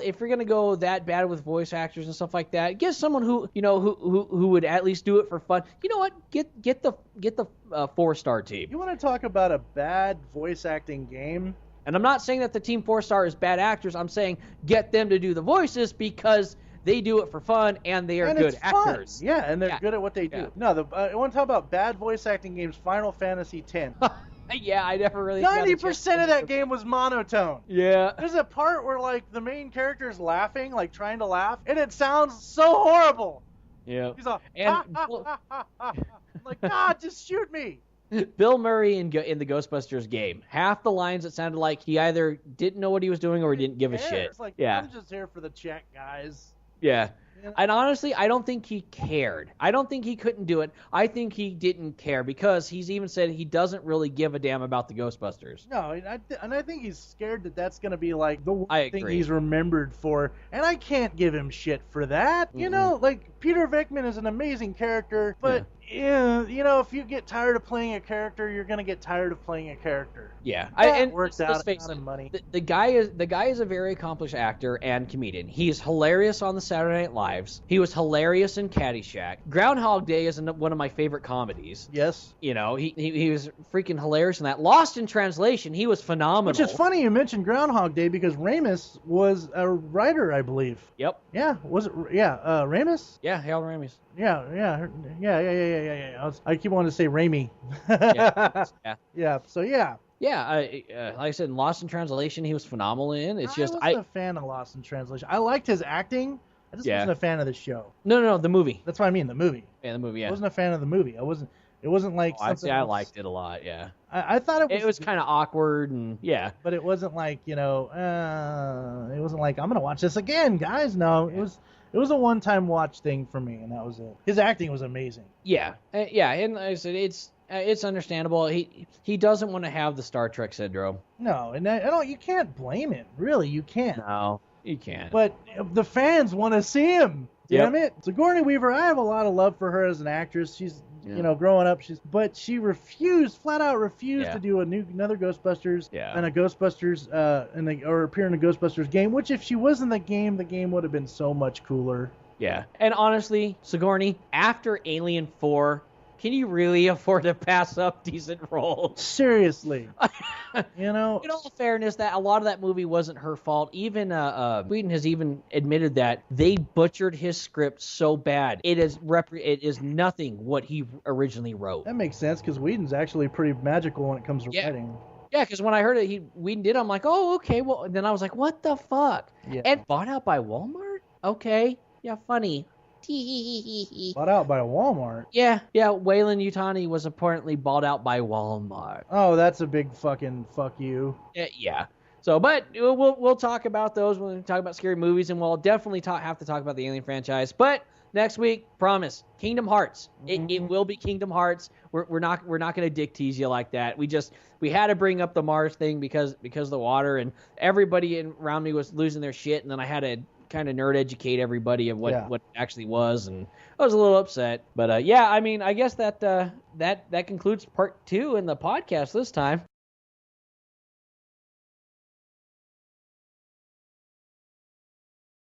that bad with voice actors and stuff like that, get someone who would at least do it for fun. You know what? Get the 4-star team. You want to talk about a bad voice acting game? And I'm not saying that the team 4-star is bad actors. I'm saying get them to do the voices because they do it for fun and they are And good it's fun. actors. Yeah, and they're good at what they do. Yeah. No, I want to talk about bad voice acting games. Final Fantasy X. Yeah, I never really. 90% of that game was monotone. Yeah. There's a part where like the main character is laughing, like trying to laugh, and it sounds so horrible. Yeah. He's all, And I'm like, God, just shoot me. Bill Murray in the Ghostbusters game, half the lines it sounded like he either didn't know what he was doing or he didn't give a shit. It's like, Yeah. I'm just here for the check, guys. Yeah. Yeah. And honestly, I don't think he cared. I don't think he couldn't do it. I think he didn't care because he's even said he doesn't really give a damn about the Ghostbusters. No, and I think he's scared that that's going to be like the one I thing agree. he's remembered for, and I can't give him shit for that. You know, like Peter Venkman is an amazing character, but if you get tired of playing a character, you're going to get tired of playing a character. Yeah, That works let's out. face Not it, in money. the guy is a very accomplished actor and comedian. He's hilarious on the Saturday Night Lives. He was hilarious in Caddyshack. Groundhog Day is one of my favorite comedies. Yes. He was freaking hilarious in that. Lost in Translation, he was phenomenal. Which is funny you mentioned Groundhog Day because Ramis was a writer, I believe. Yep. Yeah, was it? Yeah, Ramis. Yeah, Harold Ramis. Yeah. I keep wanting to say Raimi. Yeah. Yeah. So yeah. Yeah, like I said, in Lost in Translation, he was phenomenal in. It's just I wasn't a fan of Lost in Translation. I liked his acting. I just wasn't a fan of the show. No, the movie. That's what I mean, the movie. Yeah, the movie. Yeah. I wasn't a fan of the movie. It wasn't like I'd say something I else. liked it a lot. Yeah. I thought It was kind of awkward and yeah. but it wasn't like it wasn't like I'm gonna watch this again, guys. No, it was a one-time watch thing for me, and that was it. His acting was amazing. Yeah, and like I said, it's understandable. He doesn't want to have the Star Trek syndrome. No, and I don't. You can't blame him. Really, you can't. No, you can't. But the fans want to see him. Yep. Damn it. Sigourney Weaver, I have a lot of love for her as an actress. She's, growing up, but she flat out refused to do another Ghostbusters and a Ghostbusters, or appear in a Ghostbusters game, which if she was in the game would have been so much cooler. Yeah, and honestly, Sigourney, after Alien 4, can you really afford to pass up decent roles? Seriously. You know, In all fairness, that a lot of that movie wasn't her fault. Even Whedon has even admitted that they butchered his script so bad. It is nothing what he originally wrote. that makes sense because Whedon's actually pretty magical when it comes to writing. Yeah, because when I heard it, Whedon did, I'm like, oh, okay. Well, and then I was like, what the fuck? Yeah. And bought out by Walmart? Okay. Yeah, funny. Bought out by Walmart. Yeah, Wayland Yutani was apparently bought out by Walmart. Oh, that's a big fucking fuck you. Yeah. So, but we'll talk about those when we talk about scary movies, and we'll definitely have to talk about the Alien franchise. But next week, promise, Kingdom Hearts. It will be Kingdom Hearts. We're not going to dick tease you like that. We had to bring up the Mars thing because of the water, and everybody around me was losing their shit, and then I had to kind of nerd educate everybody of what it actually was, and I was a little upset. But I mean, I guess that concludes part 2 in the podcast this time.